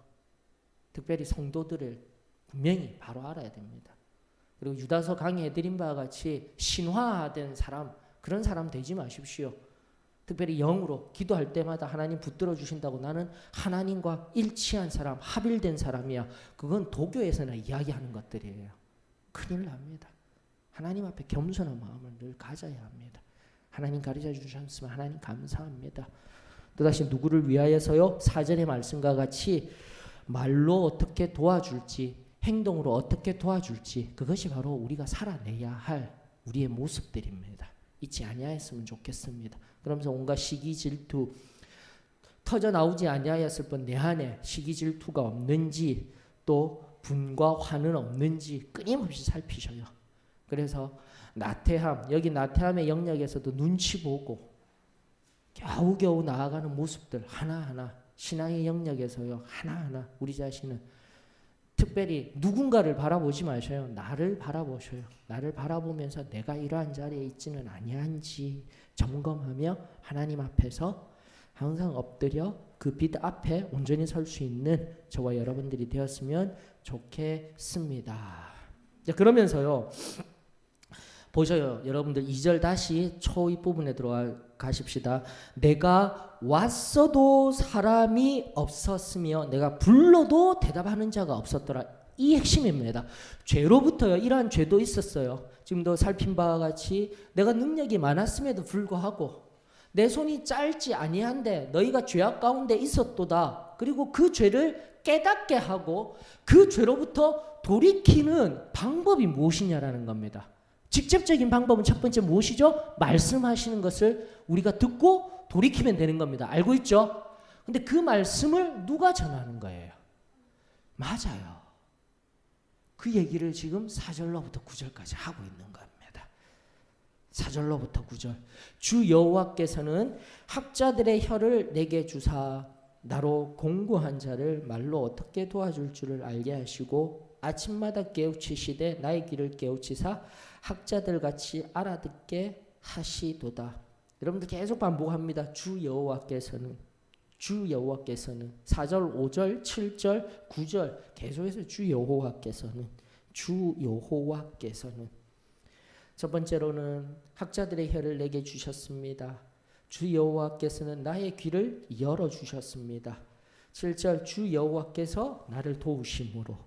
특별히 성도들을 분명히 바로 알아야 됩니다. 그리고 유다서 강의해드린 바와 같이 신화된 사람, 그런 사람 되지 마십시오. 특별히 영으로 기도할 때마다 하나님 붙들어 주신다고 나는 하나님과 일치한 사람, 합일된 사람이야. 그건 도교에서나 이야기하는 것들이에요. 큰일 납니다. 하나님 앞에 겸손한 마음을 늘 가져야 합니다. 하나님 가르쳐 주셨으면 하나님 감사합니다. 또다시 누구를 위하여서요? 4절의 말씀과 같이 말로 어떻게 도와줄지, 행동으로 어떻게 도와줄지, 그것이 바로 우리가 살아내야 할 우리의 모습들입니다. 잊지 아니하였으면 좋겠습니다. 그러면서 온갖 시기 질투 터져 나오지 아니하였을 뿐 내 안에 시기 질투가 없는지 또 분과 화는 없는지 끊임없이 살피셔요. 그래서 나태함, 여기 나태함의 영역에서도 눈치 보고 겨우겨우 나아가는 모습들 하나하나, 신앙의 영역에서요 하나하나 우리 자신은 특별히 누군가를 바라보지 마셔요. 나를 바라보셔요. 나를 바라보면서 내가 이러한 자리에 있지는 아니한지 점검하며 하나님 앞에서 항상 엎드려 그 빛 앞에 온전히 설 수 있는 저와 여러분들이 되었으면 좋겠습니다. 자, 그러면서요 보셔요. 여러분들 2절 다시 초입 부분에 들어가 가십시다. 내가 왔어도 사람이 없었으며 내가 불러도 대답하는 자가 없었더라. 이 핵심입니다. 죄로부터요. 이러한 죄도 있었어요. 지금도 살핀 바와 같이 내가 능력이 많았음에도 불구하고 내 손이 짧지 아니한데 너희가 죄악 가운데 있었도다. 그리고 그 죄를 깨닫게 하고 그 죄로부터 돌이키는 방법이 무엇이냐라는 겁니다. 직접적인 방법은 첫 번째 무엇이죠? 말씀하시는 것을 우리가 듣고 돌이키면 되는 겁니다. 알고 있죠? 근데 그 말씀을 누가 전하는 거예요? 맞아요. 그 얘기를 지금 4절로부터 9절까지 하고 있는 겁니다. 4절로부터 9절. 주 여호와께서는 학자들의 혀를 내게 주사 나로 공고한 자를 말로 어떻게 도와줄 줄을 알게 하시고 아침마다 깨우치시되 나의 귀를 깨우치사 학자들 같이 알아듣게 하시도다. 여러분들 계속 반복합니다. 주 여호와께서는 4절, 5절, 7절, 9절 계속해서 주 여호와께서는 첫 번째로는 학자들의 혀를 내게 주셨습니다. 주 여호와께서는 나의 귀를 열어주셨습니다. 7절 주 여호와께서 나를 도우심으로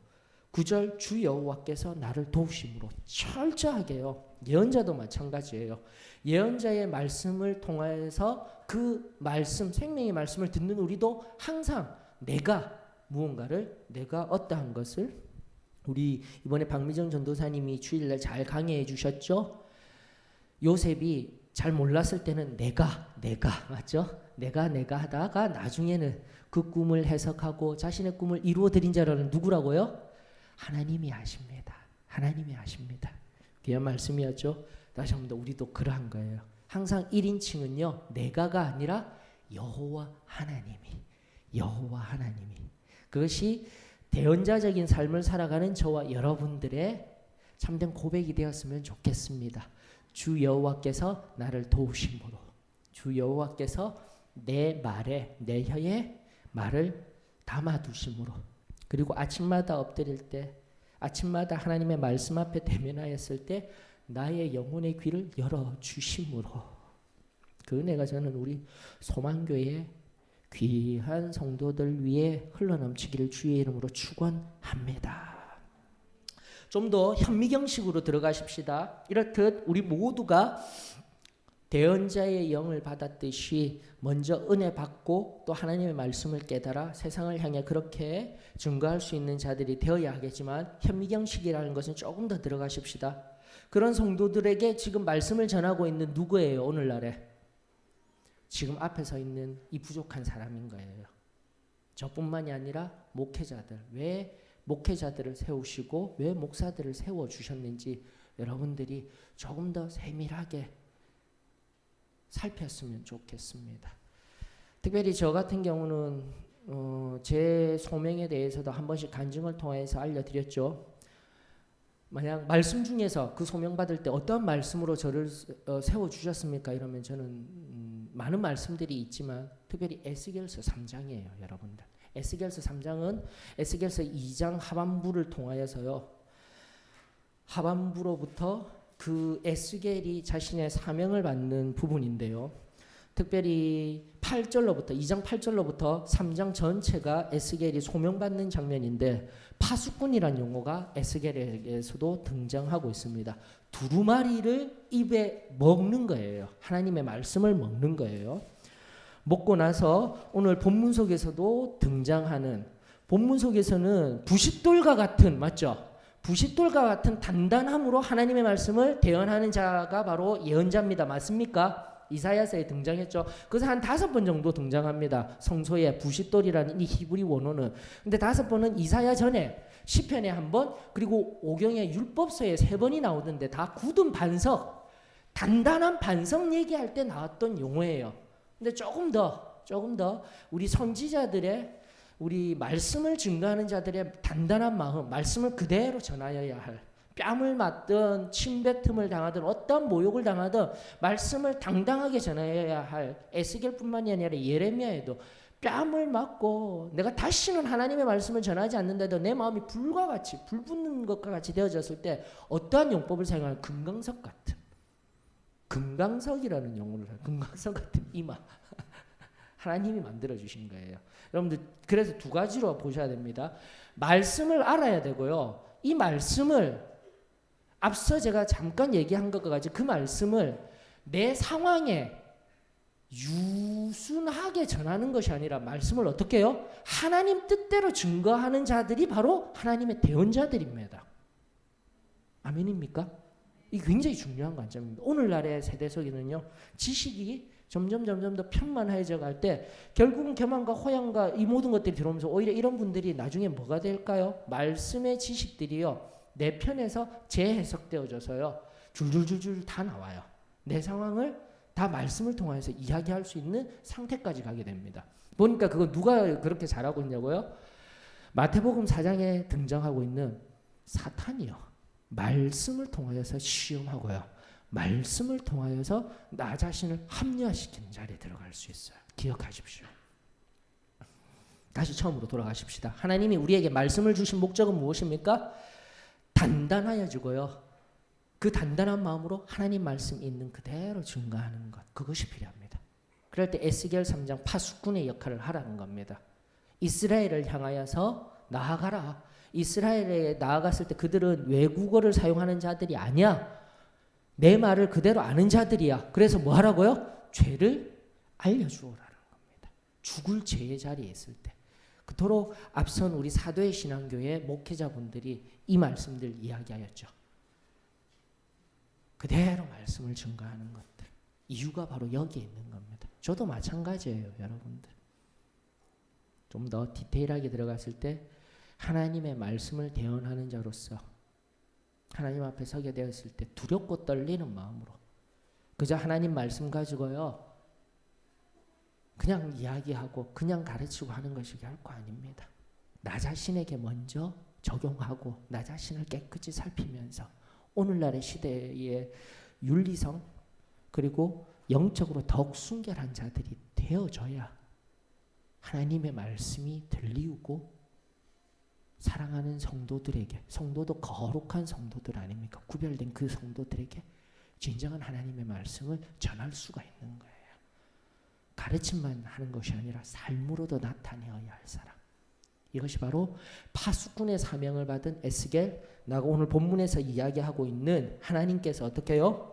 9절 주 여호와께서 나를 도우심으로 철저하게요. 예언자도 마찬가지예요. 예언자의 말씀을 통해서 그 말씀, 생명의 말씀을 듣는 우리도 항상 내가 어떠한 것을 우리 이번에 박미정 전도사님이 주일날 잘 강해해 주셨죠. 요셉이 잘 몰랐을 때는 내가 맞죠? 내가 하다가 나중에는 그 꿈을 해석하고 자신의 꿈을 이루어 드린 자는 누구라고요? 하나님이 하십니다. 귀한 말씀이었죠. 다시 한번 더 우리도 그러한 거예요. 항상 1인칭은요. 내가가 아니라 여호와 하나님이. 그것이 대언자적인 삶을 살아가는 저와 여러분들의 참된 고백이 되었으면 좋겠습니다. 주 여호와께서 나를 도우심으로 주 여호와께서 내 혀에 말을 담아두심으로 그리고 아침마다 엎드릴 때 아침마다 하나님의 말씀 앞에 대면하였을 때 나의 영혼의 귀를 열어주심으로 그 은혜가 저는 우리 소망교회의 귀한 성도들 위에 흘러넘치기를 주의 이름으로 축원합니다. 좀 더 현미경식으로 들어가십시다. 이렇듯 우리 모두가 대언자의 영을 받았듯이 먼저 은혜 받고 또 하나님의 말씀을 깨달아 세상을 향해 그렇게 증거할 수 있는 자들이 되어야 하겠지만 현미경식이라는 것은 조금 더 들어가십시다. 그런 성도들에게 지금 말씀을 전하고 있는 누구예요? 오늘날에 지금 앞에 서 있는 이 부족한 사람인 거예요. 저뿐만이 아니라 목회자들. 왜 목회자들을 세우시고 왜 목사들을 세워주셨는지 여러분들이 조금 더 세밀하게 살폈으면 좋겠습니다. 특별히 저 같은 경우는 제 소명에 대해서도 한 번씩 간증을 통해서 알려드렸죠. 만약 말씀 중에서 그 소명 받을 때 어떤 말씀으로 저를 세워주셨습니까? 이러면 저는 많은 말씀들이 있지만 특별히 에스겔서 3장이에요. 여러분들. 에스겔서 3장은 에스겔서 2장 하반부를 통하여서요. 하반부로부터 그 에스겔이 자신의 사명을 받는 부분인데요. 특별히 8절로부터 2장 8절로부터 3장 전체가 에스겔이 소명받는 장면인데 파수꾼이라는 용어가 에스겔에게서도 등장하고 있습니다. 두루마리를 입에 먹는 거예요. 하나님의 말씀을 먹는 거예요. 먹고 나서 오늘 본문 속에서도 등장하는 본문 속에서는 부싯돌과 같은 맞죠? 부싯돌과 같은 단단함으로 하나님의 말씀을 대언하는 자가 바로 예언자입니다. 맞습니까? 이사야서에 등장했죠. 그래서 한 5번 정도 등장합니다. 성소에 부싯돌이라는 이 히브리 원어는. 근데 5번은 이사야 전에 시편에 한 번, 그리고 오경의 율법서에 3번이 나오던데 다 굳은 반석, 단단한 반석 얘기할 때 나왔던 용어예요. 근데 조금 더 우리 선지자들의 우리 말씀을 증거하는 자들의 단단한 마음, 말씀을 그대로 전하여야 할, 뺨을 맞든 침뱉음을 당하든 어떤 모욕을 당하든 말씀을 당당하게 전하여야 할 에스겔뿐만이 아니라 예레미야에도 뺨을 맞고 내가 다시는 하나님의 말씀을 전하지 않는데도 내 마음이 불과 같이 불 붙는 것과 같이 되어졌을 때 어떠한 용법을 사용하는 금강석 같은, 금강석이라는 용어를 해요. 금강석 같은 이마 하나님이 만들어 주신 거예요. 여러분들 그래서 2가지로 보셔야 됩니다. 말씀을 알아야 되고요. 이 말씀을 앞서 제가 잠깐 얘기한 것과 같이 그 말씀을 내 상황에 유순하게 전하는 것이 아니라 말씀을 어떻게 해요? 하나님 뜻대로 증거하는 자들이 바로 하나님의 대언자들입니다. 아멘입니까? 이게 굉장히 중요한 관점입니다. 오늘날의 세대 속에는요. 지식이 점점 더 편만해져 갈 때 결국은 교만과 호양과 이 모든 것들이 들어오면서 오히려 이런 분들이 나중에 뭐가 될까요? 말씀의 지식들이요. 내 편에서 재해석되어져서요. 줄줄줄줄 다 나와요. 내 상황을 다 말씀을 통해서 이야기할 수 있는 상태까지 가게 됩니다. 보니까 그거 누가 그렇게 잘하고 있냐고요? 마태복음 4장에 등장하고 있는 사탄이요. 말씀을 통하여서 시험하고요. 말씀을 통하여서 나 자신을 합리화시키는 자리에 들어갈 수 있어요. 기억하십시오. 다시 처음으로 돌아가십시다. 하나님이 우리에게 말씀을 주신 목적은 무엇입니까? 단단하여지고요. 그 단단한 마음으로 하나님 말씀이 있는 그대로 증거하는 것. 그것이 필요합니다. 그럴 때 에스겔 3장 파수꾼의 역할을 하라는 겁니다. 이스라엘을 향하여서 나아가라. 이스라엘에 나아갔을 때 그들은 외국어를 사용하는 자들이 아니야. 내 말을 그대로 아는 자들이야. 그래서 뭐 하라고요? 죄를 알려주오라는 겁니다. 죽을 죄의 자리에 있을 때. 그토록 앞선 우리 사도의 신앙교회 목회자분들이 이 말씀들 이야기하였죠. 그대로 말씀을 증거하는 것들. 이유가 바로 여기에 있는 겁니다. 저도 마찬가지예요, 여러분들. 좀 더 디테일하게 들어갔을 때 하나님의 말씀을 대언하는 자로서 하나님 앞에 서게 되었을 때 두렵고 떨리는 마음으로 그저 하나님 말씀 가지고요 그냥 이야기하고 그냥 가르치고 하는 것이 결코 아닙니다. 나 자신에게 먼저 적용하고 나 자신을 깨끗이 살피면서 오늘날의 시대의 윤리성 그리고 영적으로 더욱 순결한 자들이 되어져야 하나님의 말씀이 들리우고 사랑하는 성도들에게, 성도도 거룩한 성도들 아닙니까? 구별된 그 성도들에게 진정한 하나님의 말씀을 전할 수가 있는 거예요. 가르침만 하는 것이 아니라 삶으로도 나타내어야 할 사람. 이것이 바로 파수꾼의 사명을 받은 에스겔, 나가 오늘 본문에서 이야기하고 있는 하나님께서 어떻게 해요?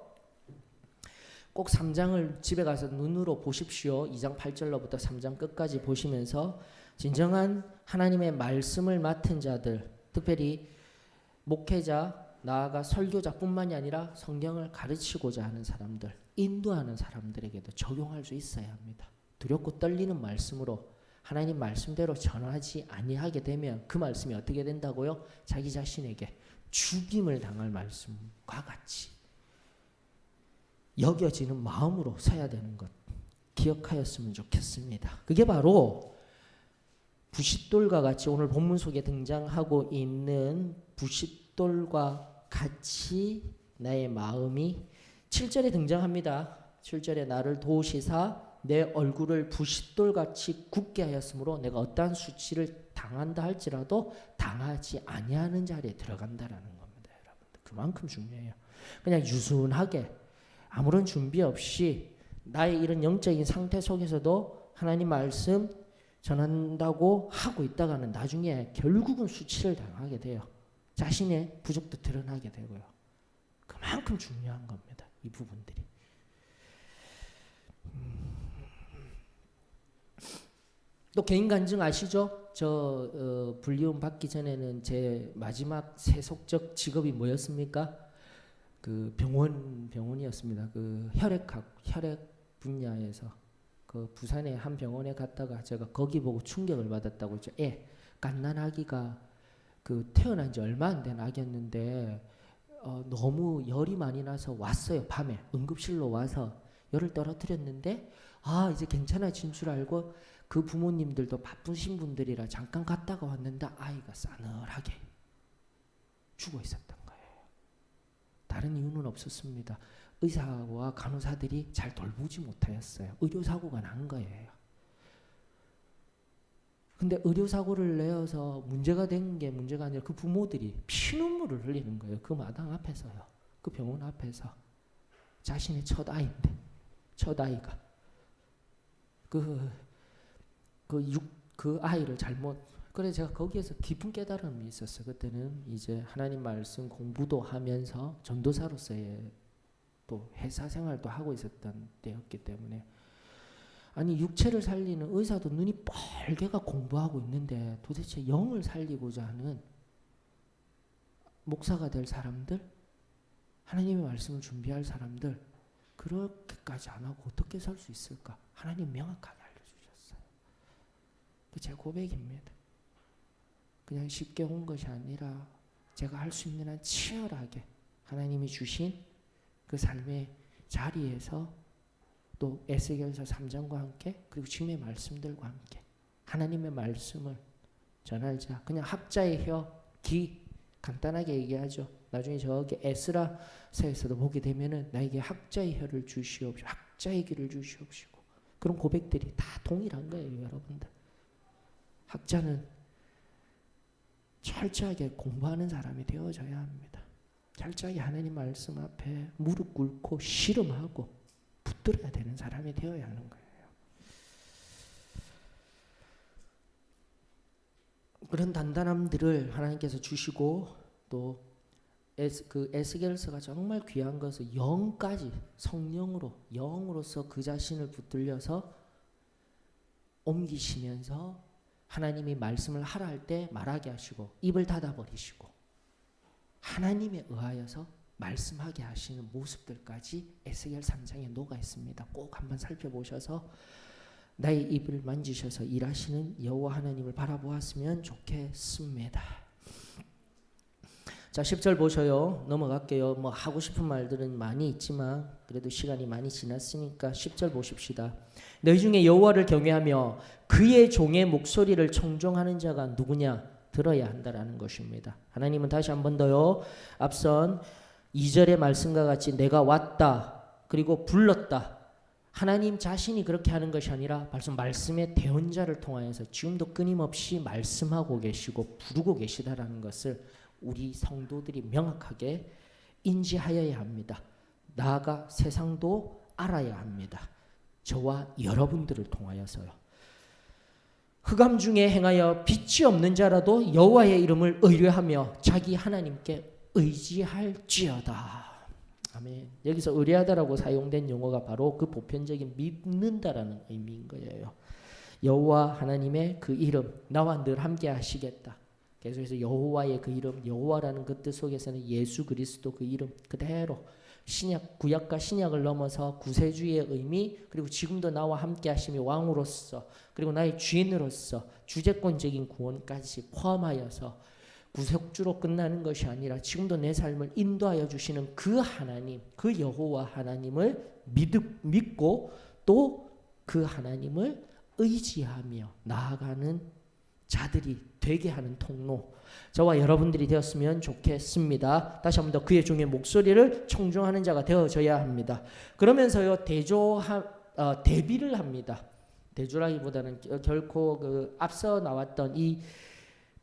꼭 3장을 집에 가서 눈으로 보십시오. 2장 8절로부터 3장 끝까지 보시면서 진정한 하나님의 말씀을 맡은 자들, 특별히 목회자, 나아가 설교자뿐만이 아니라 성경을 가르치고자 하는 사람들, 인도하는 사람들에게도 적용할 수 있어야 합니다. 두렵고 떨리는 말씀으로 하나님 말씀대로 전하지 아니하게 되면 그 말씀이 어떻게 된다고요? 자기 자신에게 죽임을 당할 말씀과 같이 여겨지는 마음으로 서야 되는 것 기억하였으면 좋겠습니다. 그게 바로 부싯돌과 같이 오늘 본문 속에 등장하고 있는 부싯돌과 같이 나의 마음이 7절에 등장합니다. 7절에 나를 도우시사 내 얼굴을 부싯돌같이 굳게 하였으므로 내가 어떠한 수치를 당한다 할지라도 당하지 아니하는 자리에 들어간다라는 겁니다. 여러분들 그만큼 중요해요. 그냥 유순하게 아무런 준비 없이 나의 이런 영적인 상태 속에서도 하나님 말씀 전한다고 하고 있다가는 나중에 결국은 수치를 당하게 돼요. 자신의 부족도 드러나게 되고요. 그만큼 중요한 겁니다. 이 부분들이. 또 개인 간증 아시죠? 저 불리움 받기 전에는 제 마지막 세속적 직업이 뭐였습니까? 그 병원이었습니다. 그 혈액 분야에서 그 부산의 한 병원에 갔다가 제가 거기 보고 충격을 받았다고 했죠. 갓난아기가 그 태어난 지 얼마 안 된 아기였는데 너무 열이 많이 나서 왔어요. 밤에 응급실로 와서 열을 떨어뜨렸는데 이제 괜찮아진 줄 알고 그 부모님들도 바쁘신 분들이라 잠깐 갔다가 왔는데 아이가 싸늘하게 죽어 있었던 거예요. 다른 이유는 없었습니다. 의사와 간호사들이 잘 돌보지 못하였어요. 의료사고가 난 거예요. 근데 의료사고를 내어서 문제가 된 게 문제가 아니라 그 부모들이 피눈물을 흘리는 거예요. 그 마당 앞에서요. 그 병원 앞에서. 자신의 첫 아이인데, 첫 아이가. 그 아이를 잘못, 그래서 제가 거기에서 깊은 깨달음이 있었어요. 그때는 이제 하나님 말씀 공부도 하면서 전도사로서의 또 회사 생활도 하고 있었던 때였기 때문에 아니 육체를 살리는 의사도 눈이 뻘개가 공부하고 있는데 도대체 영을 살리고자 하는 목사가 될 사람들, 하나님의 말씀을 준비할 사람들 그렇게까지 안 하고 어떻게 살 수 있을까? 하나님 명확하게 알려주셨어요. 제 고백입니다. 그냥 쉽게 온 것이 아니라 제가 할 수 있는 한 치열하게 하나님이 주신 그 삶의 자리에서 또 에스겔서 3장과 함께 그리고 지금의 말씀들과 함께 하나님의 말씀을 전하자. 그냥 학자의 혀, 기 간단하게 얘기하죠. 나중에 저기 에스라서에서도 보게 되면은 나에게 학자의 혀를 주시옵시고 학자의 귀를 주시옵시고 그런 고백들이 다 동일한 거예요, 여러분들. 학자는 철저하게 공부하는 사람이 되어져야 합니다. 철저하게 하나님 말씀 앞에 무릎 꿇고 씨름하고 붙들어야 되는 사람이 되어야 하는 거예요. 그런 단단함들을 하나님께서 주시고 또 그 에스겔서가 정말 귀한 것은 영까지 성령으로 영으로서 그 자신을 붙들려서 옮기시면서 하나님이 말씀을 하라 할 때 말하게 하시고 입을 닫아버리시고 하나님에 의하여서 말씀하게 하시는 모습들까지 에스겔 3장에 녹아 있습니다. 꼭 한번 살펴보셔서 나의 입을 만지셔서 일하시는 여호와 하나님을 바라보았으면 좋겠습니다. 자, 10절 보셔요. 넘어갈게요. 뭐 하고 싶은 말들은 많이 있지만 그래도 시간이 많이 지났으니까 10절 보십시다. 너희 중에 여호와를 경외하며 그의 종의 목소리를 청종하는 자가 누구냐? 들어야 한다라는 것입니다. 하나님은 다시 한 번 더요. 앞선 2절의 말씀과 같이 내가 왔다. 그리고 불렀다. 하나님 자신이 그렇게 하는 것이 아니라 말씀의 대언자를 통하여서 지금도 끊임없이 말씀하고 계시고 부르고 계시다라는 것을 우리 성도들이 명확하게 인지하여야 합니다. 나아가 세상도 알아야 합니다. 저와 여러분들을 통하여서요. 흑암 중에 행하여 빛이 없는 자라도 여호와의 이름을 의뢰하며 자기 하나님께 의지할지어다. 아멘. 여기서 의뢰하다라고 사용된 용어가 바로 그 보편적인 믿는다라는 의미인 거예요. 여호와 하나님의 그 이름 나와 늘 함께 하시겠다. 계속해서 여호와의 그 이름, 여호와라는 그 뜻 속에서는 예수 그리스도 그 이름 그대로 신약, 구약과 신약을 넘어서 구세주의 의미 그리고 지금도 나와 함께 하심이 왕으로서 그리고 나의 주인으로서 주재권적인 구원까지 포함하여서 구속주로 끝나는 것이 아니라 지금도 내 삶을 인도하여 주시는 그 하나님, 그 여호와 하나님을 믿고 또 그 하나님을 의지하며 나아가는 자들이 되게 하는 통로 저와 여러분들이 되었으면 좋겠습니다. 다시 한번 더 그의 종의 목소리를 청종하는 자가 되어져야 합니다. 그러면서요 대비를 합니다. 대조라기보다는 결코 그 앞서 나왔던 이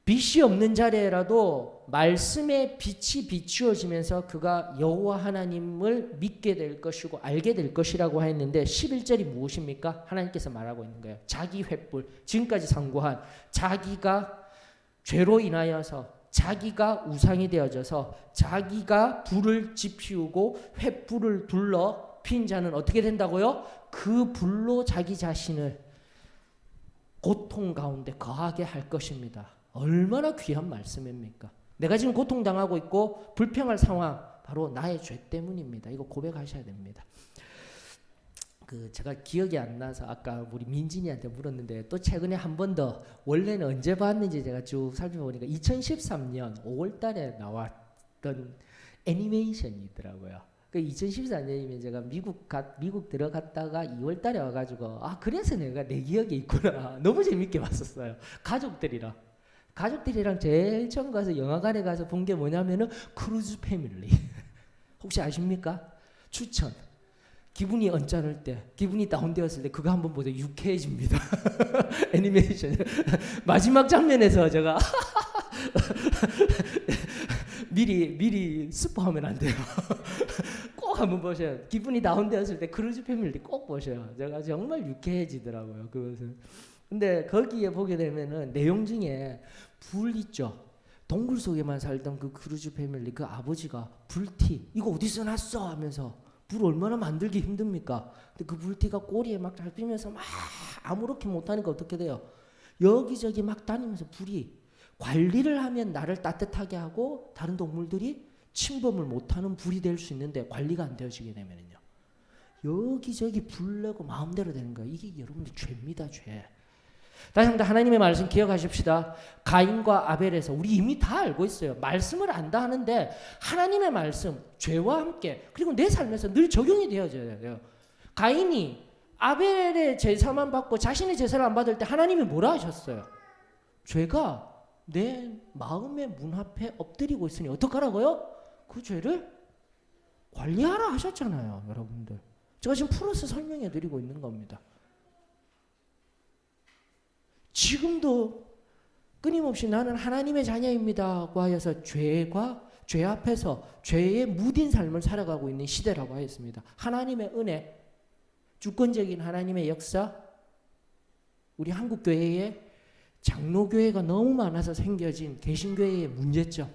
빛이 없는 자리에라도 말씀의 빛이 비추어지면서 그가 여호와 하나님을 믿게 될 것이고 알게 될 것이라고 했는데 11절이 무엇입니까? 하나님께서 말하고 있는 거예요. 자기 횃불, 지금까지 상고한 자기가 죄로 인하여서 자기가 우상이 되어져서 자기가 불을 지피우고 횃불을 둘러 핀 자는 어떻게 된다고요? 그 불로 자기 자신을 고통 가운데 거하게 할 것입니다. 얼마나 귀한 말씀입니까? 내가 지금 고통당하고 있고 불평할 상황 바로 나의 죄 때문입니다. 이거 고백하셔야 됩니다. 제가 기억이 안 나서 아까 우리 민진이한테 물었는데 또 최근에 한 번 더 원래는 언제 봤는지 제가 쭉 살펴보니까 2013년 5월달에 나왔던 애니메이션이 있더라고요. 그 2014년이면 제가 미국 들어갔다가 2월달에 와가지고 그래서 내가 내 기억에 있구나. 너무 재밌게 봤었어요. 가족들이랑 제일 처음 가서 영화관에 가서 본 게 뭐냐면은 크루즈 패밀리. 혹시 아십니까? 추천. 기분이 언짢을 때, 기분이 다운되었을 때 그거 한번 보세요. 유쾌해집니다. 애니메이션. 마지막 장면에서 제가 미리 스포하면 안 돼요. 꼭 한번 보셔요. 기분이 다운되었을 때 크루즈 패밀리 꼭 보셔요. 제가 정말 유쾌해지더라고요. 그것은. 근데 거기에 보게 되면은 내용 중에 불 있죠. 동굴 속에만 살던 그 크루즈 패밀리 그 아버지가 불티 이거 어디서 났어 하면서 불 얼마나 만들기 힘듭니까? 근데 그 불티가 꼬리에 막 잡히면서 막 아무렇게 못하니까 어떻게 돼요? 여기저기 막 다니면서 불이 관리를 하면 나를 따뜻하게 하고 다른 동물들이 침범을 못하는 불이 될 수 있는데 관리가 안 되어지게 되면요 여기저기 불 내고 마음대로 되는 거예요. 이게 여러분들 죄입니다. 죄. 다시 한번 하나님의 말씀 기억하십시다. 가인과 아벨에서 우리 이미 다 알고 있어요. 말씀을 안다 하는데 하나님의 말씀 죄와 함께 그리고 내 삶에서 늘 적용이 되어져야 돼요. 가인이 아벨의 제사만 받고 자신의 제사를 안 받을 때 하나님이 뭐라 하셨어요? 죄가 내 마음의 문 앞에 엎드리고 있으니 어떡하라고요? 그 죄를 관리하라 하셨잖아요, 여러분들. 제가 지금 풀어서 설명해 드리고 있는 겁니다. 지금도 끊임없이 나는 하나님의 자녀입니다고 하여서 죄 앞에서 죄에 묻은 삶을 살아가고 있는 시대라고 하였습니다. 하나님의 은혜, 주권적인 하나님의 역사, 우리 한국 교회에 장로교회가 너무 많아서 생겨진 개신교회의 문제점,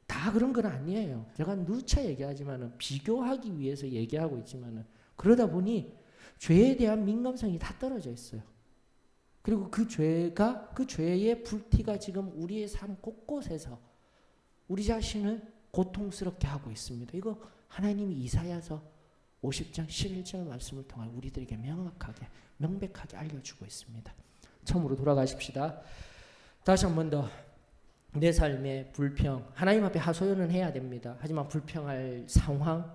다 그런 건 아니에요. 제가 누차 얘기하지만 비교하기 위해서 얘기하고 있지만 그러다 보니 죄에 대한 민감성이 다 떨어져 있어요. 그리고 그 죄의 불티가 지금 우리의 삶 곳곳에서 우리 자신을 고통스럽게 하고 있습니다. 이거 하나님이 이사야서 50장 11절 말씀을 통해 우리들에게 명백하게 알려주고 있습니다. 처음으로 돌아가십시다. 다시 한 번 더 내 삶의 불평, 하나님 앞에 하소연은 해야 됩니다. 하지만 불평할 상황,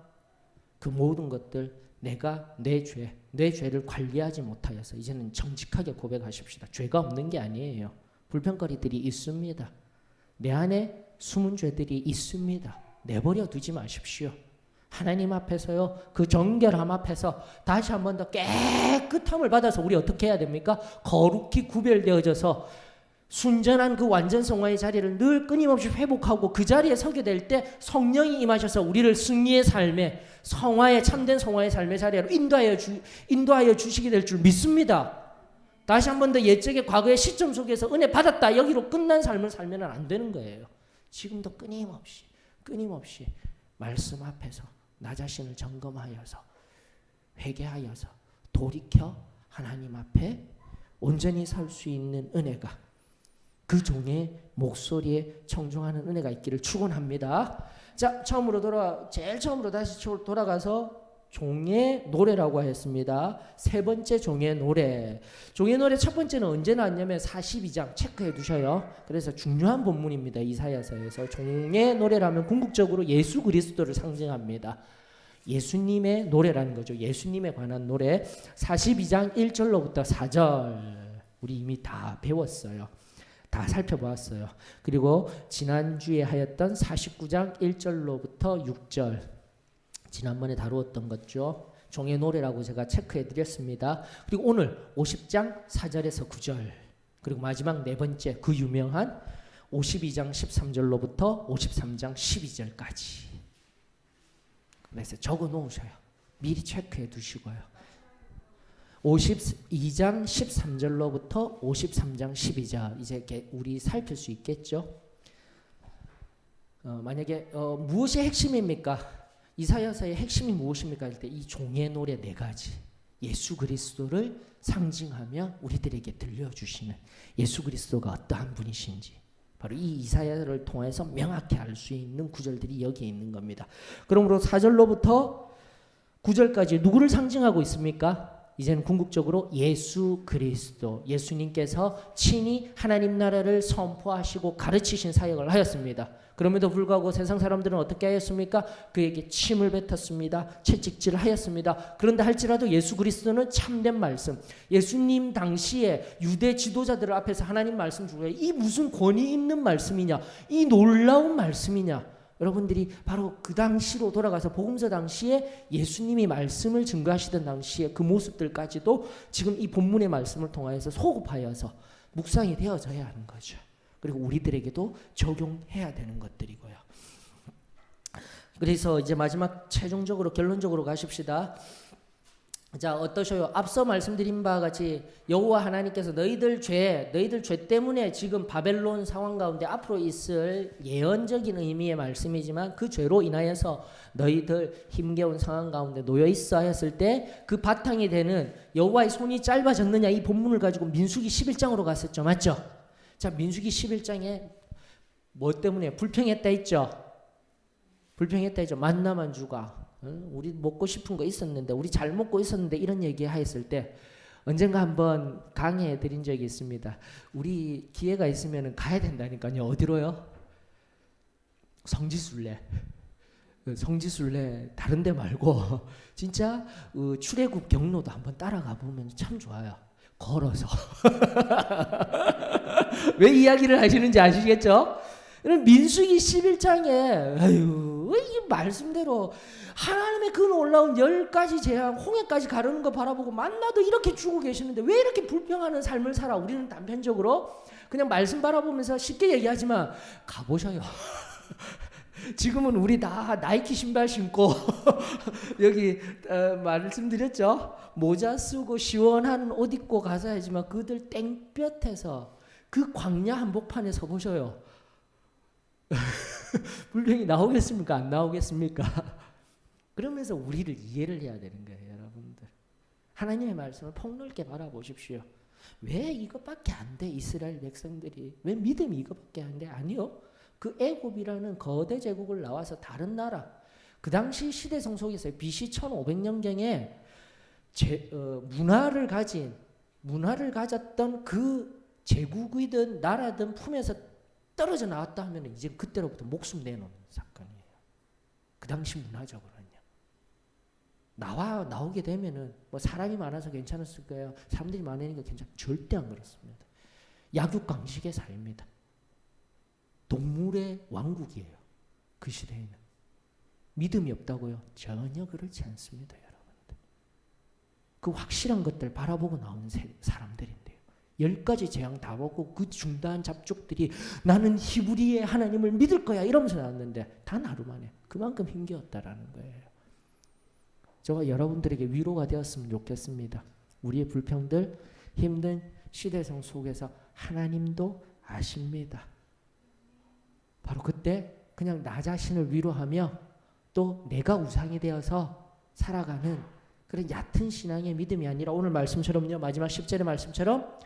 그 모든 것들, 내가 내 죄를 관리하지 못하여서 이제는 정직하게 고백하십시다. 죄가 없는 게 아니에요. 불평거리들이 있습니다. 내 안에 숨은 죄들이 있습니다. 내버려 두지 마십시오. 하나님 앞에서요, 그 정결함 앞에서 다시 한 번 더 깨끗함을 받아서 우리 어떻게 해야 됩니까? 거룩히 구별되어져서 순전한 그 완전 성화의 자리를 늘 끊임없이 회복하고 그 자리에 서게 될 때 성령이 임하셔서 우리를 승리의 삶에, 성화의 참된 성화의 삶의 자리로 인도하여 주시게 될 줄 믿습니다. 다시 한 번 더 옛적의 과거의 시점 속에서 은혜 받았다 여기로 끝난 삶을 살면 안 되는 거예요. 지금도 끊임없이 말씀 앞에서 나 자신을 점검하여서 회개하여서 돌이켜 하나님 앞에 온전히 살 수 있는 은혜가, 그 종의 목소리에 청중하는 은혜가 있기를 축원합니다. 자, 제일 처음으로 다시 돌아가서 종의 노래라고 했습니다. 세 번째 종의 노래. 종의 노래 첫 번째는 언제 나왔냐면 42장 체크해 두셔요. 그래서 중요한 본문입니다. 이사야서에서 종의 노래라면 궁극적으로 예수 그리스도를 상징합니다. 예수님의 노래라는 거죠. 예수님에 관한 노래. 42장 1절로부터 4절 우리 이미 다 배웠어요. 다 살펴보았어요. 그리고 지난주에 하였던 49장 1절로부터 6절 지난번에 다루었던 것죠. 종의 노래라고 제가 체크해 드렸습니다. 그리고 오늘 50장 4절에서 9절, 그리고 마지막 네 번째 그 유명한 52장 13절로부터 53장 12절까지. 그래서 적어 놓으셔요. 미리 체크해 두시고요. 52장 13절로부터 53장 12절 이제 우리 살필 수 있겠죠. 만약에 무엇이 핵심입니까? 이사야서의 핵심이 무엇입니까? 할 때 이 종의 노래 네 가지, 예수 그리스도를 상징하며 우리들에게 들려주시는 예수 그리스도가 어떠한 분이신지 바로 이 이사야를 통해서 명확히 알 수 있는 구절들이 여기에 있는 겁니다. 그러므로 4절로부터 9절까지 누구를 상징하고 있습니까? 이제는 궁극적으로 예수 그리스도, 예수님께서 친히 하나님 나라를 선포하시고 가르치신 사역을 하였습니다. 그럼에도 불구하고 세상 사람들은 어떻게 하였습니까? 그에게 침을 뱉었습니다. 채찍질을 하였습니다. 그런데 할지라도 예수 그리스도는 참된 말씀, 예수님 당시에 유대 지도자들 앞에서 하나님 말씀 중에 이 무슨 권위 있는 말씀이냐, 이 놀라운 말씀이냐, 여러분들이 바로 그 당시로 돌아가서 복음서 당시에 예수님이 말씀을 증거하시던 당시에 그 모습들까지도 지금 이 본문의 말씀을 통하여서 소급하여서 묵상이 되어져야 하는 거죠. 그리고 우리들에게도 적용해야 되는 것들이고요. 그래서 이제 마지막 최종적으로 결론적으로 가십시다. 자, 어떠셔요? 앞서 말씀드린 바와 같이 여호와 하나님께서 너희들 죄 때문에 지금 바벨론 상황 가운데 앞으로 있을 예언적인 의미의 말씀이지만 그 죄로 인하여서 너희들 힘겨운 상황 가운데 놓여 있어 하였을 때 그 바탕이 되는 여호와의 손이 짧아졌느냐, 이 본문을 가지고 민수기 11장으로 갔었죠. 맞죠? 자, 민수기 11장에 뭐 때문에 불평했다 했죠? 불평했다 했죠. 만나만 주가. 우리 먹고 싶은 거 있었는데, 우리 잘 먹고 있었는데, 이런 얘기 하였을 때 언젠가 한번 강의해 드린 적이 있습니다. 우리 기회가 있으면 가야 된다니까요. 어디로요? 성지순례. 성지순례 다른 데 말고 진짜 출애굽 경로도 한번 따라가 보면 참 좋아요. 걸어서. 왜 이야기를 하시는지 아시겠죠? 민수기 11장에 이 말씀대로 하나님의 그 놀라운 10가지 재앙, 홍해까지 가르는 거 바라보고 만나도 이렇게 죽고 계시는데 왜 이렇게 불평하는 삶을 살아? 우리는 단편적으로 그냥 말씀 바라보면서 쉽게 얘기하지만 가보셔요. 지금은 우리 다 나이키 신발 신고 여기 말씀드렸죠. 모자 쓰고 시원한 옷 입고 가서 하지만 그들 땡볕에서 그 광야 한복판에 서 보셔요. 불평이 나오겠습니까? 안 나오겠습니까? 그러면서 우리를 이해를 해야 되는 거예요, 여러분들. 하나님의 말씀을 폭넓게 바라보십시오. 왜 이것밖에 안 돼? 이스라엘 백성들이 왜 믿음이 이것밖에 안 돼? 아니요. 그 애굽이라는 거대 제국을 나와서 다른 나라, 그 당시 시대성 속에서 BC 1500년경에 문화를 가졌던 그 제국이든 나라든 품에서 떨어져 나왔다 하면 이제 그때로부터 목숨 내놓는 사건이에요. 그 당시 문화적으로는요. 나오게 되면은 뭐 사람이 많아서 괜찮았을 거예요. 사람들이 많으니까 절대 안 그렇습니다. 약육강식의 사회입니다. 동물의 왕국이에요. 그 시대에는. 믿음이 없다고요? 전혀 그렇지 않습니다, 여러분들. 그 확실한 것들 바라보고 나오는 사람들인데요. 10가지 재앙 다 보고 그 중다한 잡족들이 나는 히브리의 하나님을 믿을 거야 이러면서 나왔는데 단 하루 만에 그만큼 힘겨웠다라는 거예요. 저와 여러분들에게 위로가 되었으면 좋겠습니다. 우리의 불평들, 힘든 시대성 속에서 하나님도 아십니다. 바로 그때 그냥 나 자신을 위로하며 또 내가 우상이 되어서 살아가는 그런 얕은 신앙의 믿음이 아니라 오늘 말씀처럼요. 마지막 10절의 말씀처럼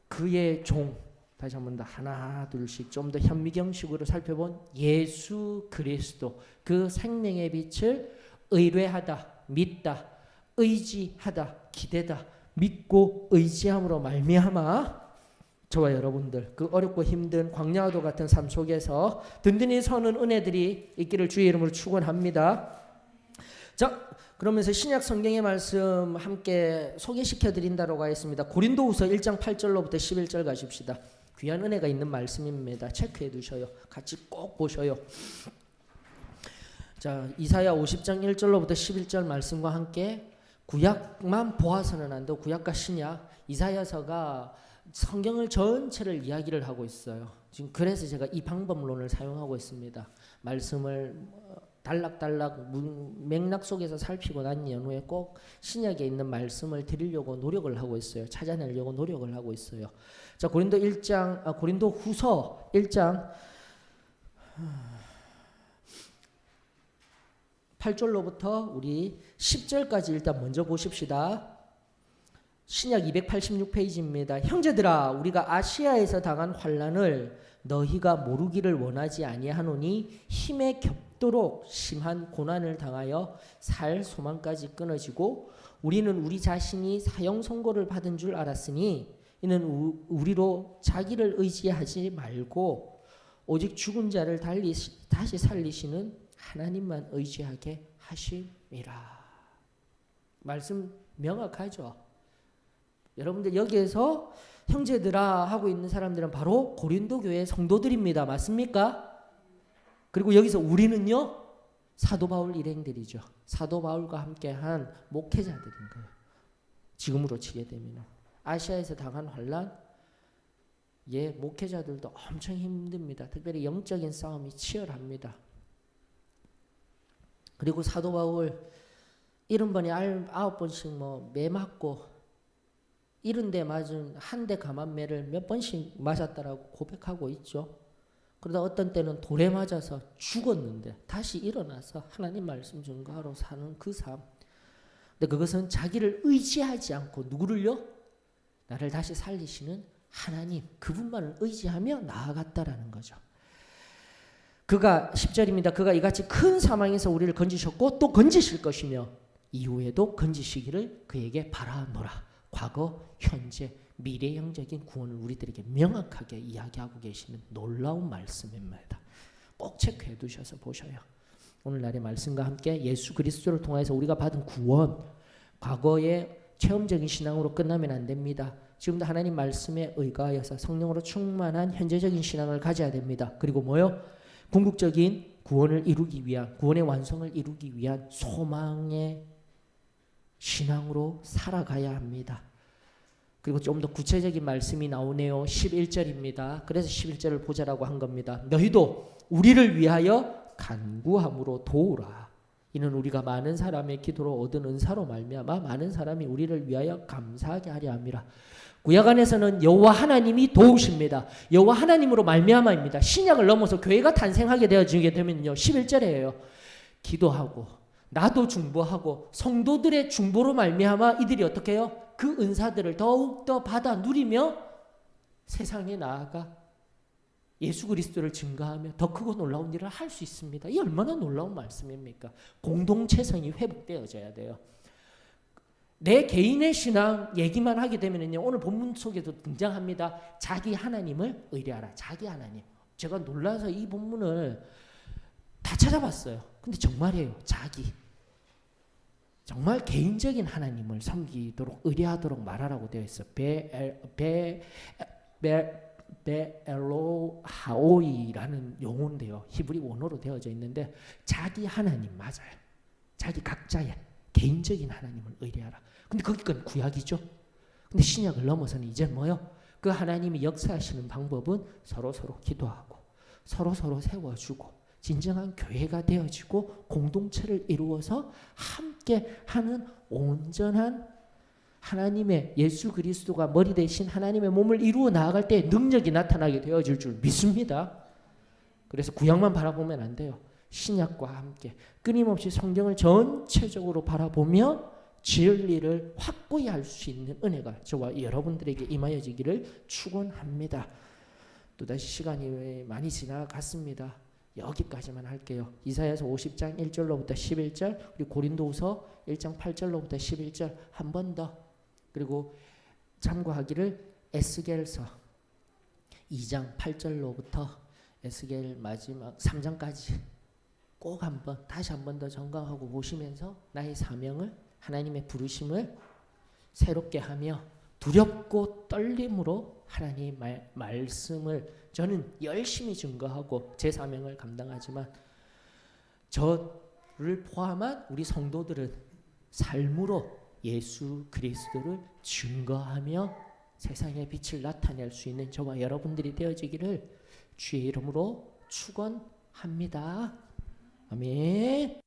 그의 종, 다시 한번 더 하나 둘씩 좀 더 현미경식으로 살펴본 예수 그리스도 그 생명의 빛을 의뢰하다, 믿다, 의지하다, 기대다, 믿고 의지함으로 말미암아 저와 여러분들 그 어렵고 힘든 광야도 같은 삶 속에서 든든히 서는 은혜들이 있기를 주의 이름으로 축원합니다. 자, 그러면서 신약 성경의 말씀 함께 소개시켜 드린다고 하겠습니다. 고린도후서 1장 8절로부터 11절 가십시다. 귀한 은혜가 있는 말씀입니다. 체크해 두셔요. 같이 꼭 보셔요. 자, 이사야 50장 1절로부터 11절 말씀과 함께 구약만 보아서는 안 되고 구약과 신약 이사야서가 성경을 전체를 이야기를 하고 있어요. 지금 그래서 제가 이 방법론을 사용하고 있습니다. 말씀을 단락단락 맥락 속에서 살피고 난 연후에 꼭 신약에 있는 말씀을 드리려고 노력을 하고 있어요. 찾아내려고 노력을 하고 있어요. 자, 고린도 후서 1장 8절로부터 우리 10절까지 일단 먼저 보십시다. 신약 286페이지입니다. 형제들아, 우리가 아시아에서 당한 환난을 너희가 모르기를 원하지 아니하노니 힘에 겹도록 심한 고난을 당하여 살 소망까지 끊어지고 우리는 우리 자신이 사형 선고를 받은 줄 알았으니 이는 우리로 자기를 의지하지 말고 오직 죽은 자를 다시 살리시는 하나님만 의지하게 하심이라. 말씀 명확하죠. 여러분들 여기에서 형제들아 하고 있는 사람들은 바로 고린도 교회 성도들입니다. 맞습니까? 그리고 여기서 우리는요 사도 바울 일행들이죠. 사도 바울과 함께한 목회자들인 거예요. 지금으로 치게 되면 아시아에서 당한 환난, 목회자들도 엄청 힘듭니다. 특별히 영적인 싸움이 치열합니다. 그리고 사도 바울 70번에 9번씩 매 맞고 이런 데 맞은 한 대 감한매를 몇 번씩 맞았다라고 고백하고 있죠. 그러다 어떤 때는 돌에 맞아서 죽었는데 다시 일어나서 하나님 말씀 증거하러 사는 그 삶. 근데 그것은 자기를 의지하지 않고 누구를요? 나를 다시 살리시는 하나님, 그분만을 의지하며 나아갔다라는 거죠. 그가 10절입니다. 그가 이같이 큰 사망에서 우리를 건지셨고 또 건지실 것이며 이후에도 건지시기를 그에게 바라노라. 과거, 현재, 미래형적인 구원을 우리들에게 명확하게 이야기하고 계시는 놀라운 말씀입니다. 꼭 체크해 두셔서 보셔요. 오늘날의 말씀과 함께 예수 그리스도를 통해서 우리가 받은 구원, 과거의 체험적인 신앙으로 끝나면 안 됩니다. 지금도 하나님 말씀에 의거하여서 성령으로 충만한 현재적인 신앙을 가져야 됩니다. 그리고 뭐요? 궁극적인 구원을 이루기 위한, 구원의 완성을 이루기 위한 소망의 신앙으로 살아가야 합니다. 그리고 좀 더 구체적인 말씀이 나오네요. 11절입니다. 그래서 11절을 보자라고 한 겁니다. 너희도 우리를 위하여 간구함으로 도우라. 이는 우리가 많은 사람의 기도로 얻은 은사로 말미암아 많은 사람이 우리를 위하여 감사하게 하려 함이라. 구약 안에서는 여호와 하나님이 도우십니다. 여호와 하나님으로 말미암아입니다. 신약을 넘어서 교회가 탄생하게 되어지게 되면요. 11절이에요. 기도하고 나도 중보하고 성도들의 중보로 말미암아 이들이 어떻게 해요? 그 은사들을 더욱더 받아 누리며 세상에 나아가 예수 그리스도를 증거하며 더 크고 놀라운 일을 할 수 있습니다. 이 얼마나 놀라운 말씀입니까? 공동체성이 회복되어져야 돼요. 내 개인의 신앙 얘기만 하게 되면요, 오늘 본문 속에도 등장합니다. 자기 하나님을 의뢰하라. 자기 하나님. 제가 놀라서 이 본문을 다 찾아봤어요. 근데 정말이에요. 자기. 정말 개인적인 하나님을 섬기도록 의뢰하도록 말하라고 되어 있어. 베엘로하오이라는 용어인데요. 히브리 원어로 되어져 있는데 자기 하나님 맞아요. 자기 각자의 개인적인 하나님을 의뢰하라. 근데 거기까지 구약이죠. 근데 신약을 넘어서는 이제 뭐요? 그 하나님이 역사하시는 방법은 서로 기도하고 서로 세워주고 진정한 교회가 되어지고 공동체를 이루어서 함께 하는 온전한 하나님의 예수 그리스도가 머리 대신 하나님의 몸을 이루어 나아갈 때 능력이 나타나게 되어질 줄 믿습니다. 그래서 구약만 바라보면 안 돼요. 신약과 함께 끊임없이 성경을 전체적으로 바라보며 진리를 확고히 알 수 있는 은혜가 저와 여러분들에게 임하여지기를 축원합니다. 또다시 시간이 많이 지나갔습니다. 여기까지만 할게요. 이사야서 50장 1절로부터 11절, 그리고 고린도후서 1장 8절로부터 11절 한 번 더, 그리고 참고하기를 에스겔서 2장 8절로부터 에스겔 마지막 3장까지 꼭 다시 한 번 더 점검하고 보시면서 나의 사명을, 하나님의 부르심을 새롭게 하며 두렵고 떨림으로 하나님 말씀을 저는 열심히 증거하고 제 사명을 감당하지만 저를 포함한 우리 성도들은 삶으로 예수 그리스도를 증거하며 세상의 빛을 나타낼 수 있는 저와 여러분들이 되어지기를 주의 이름으로 축원합니다. 아멘.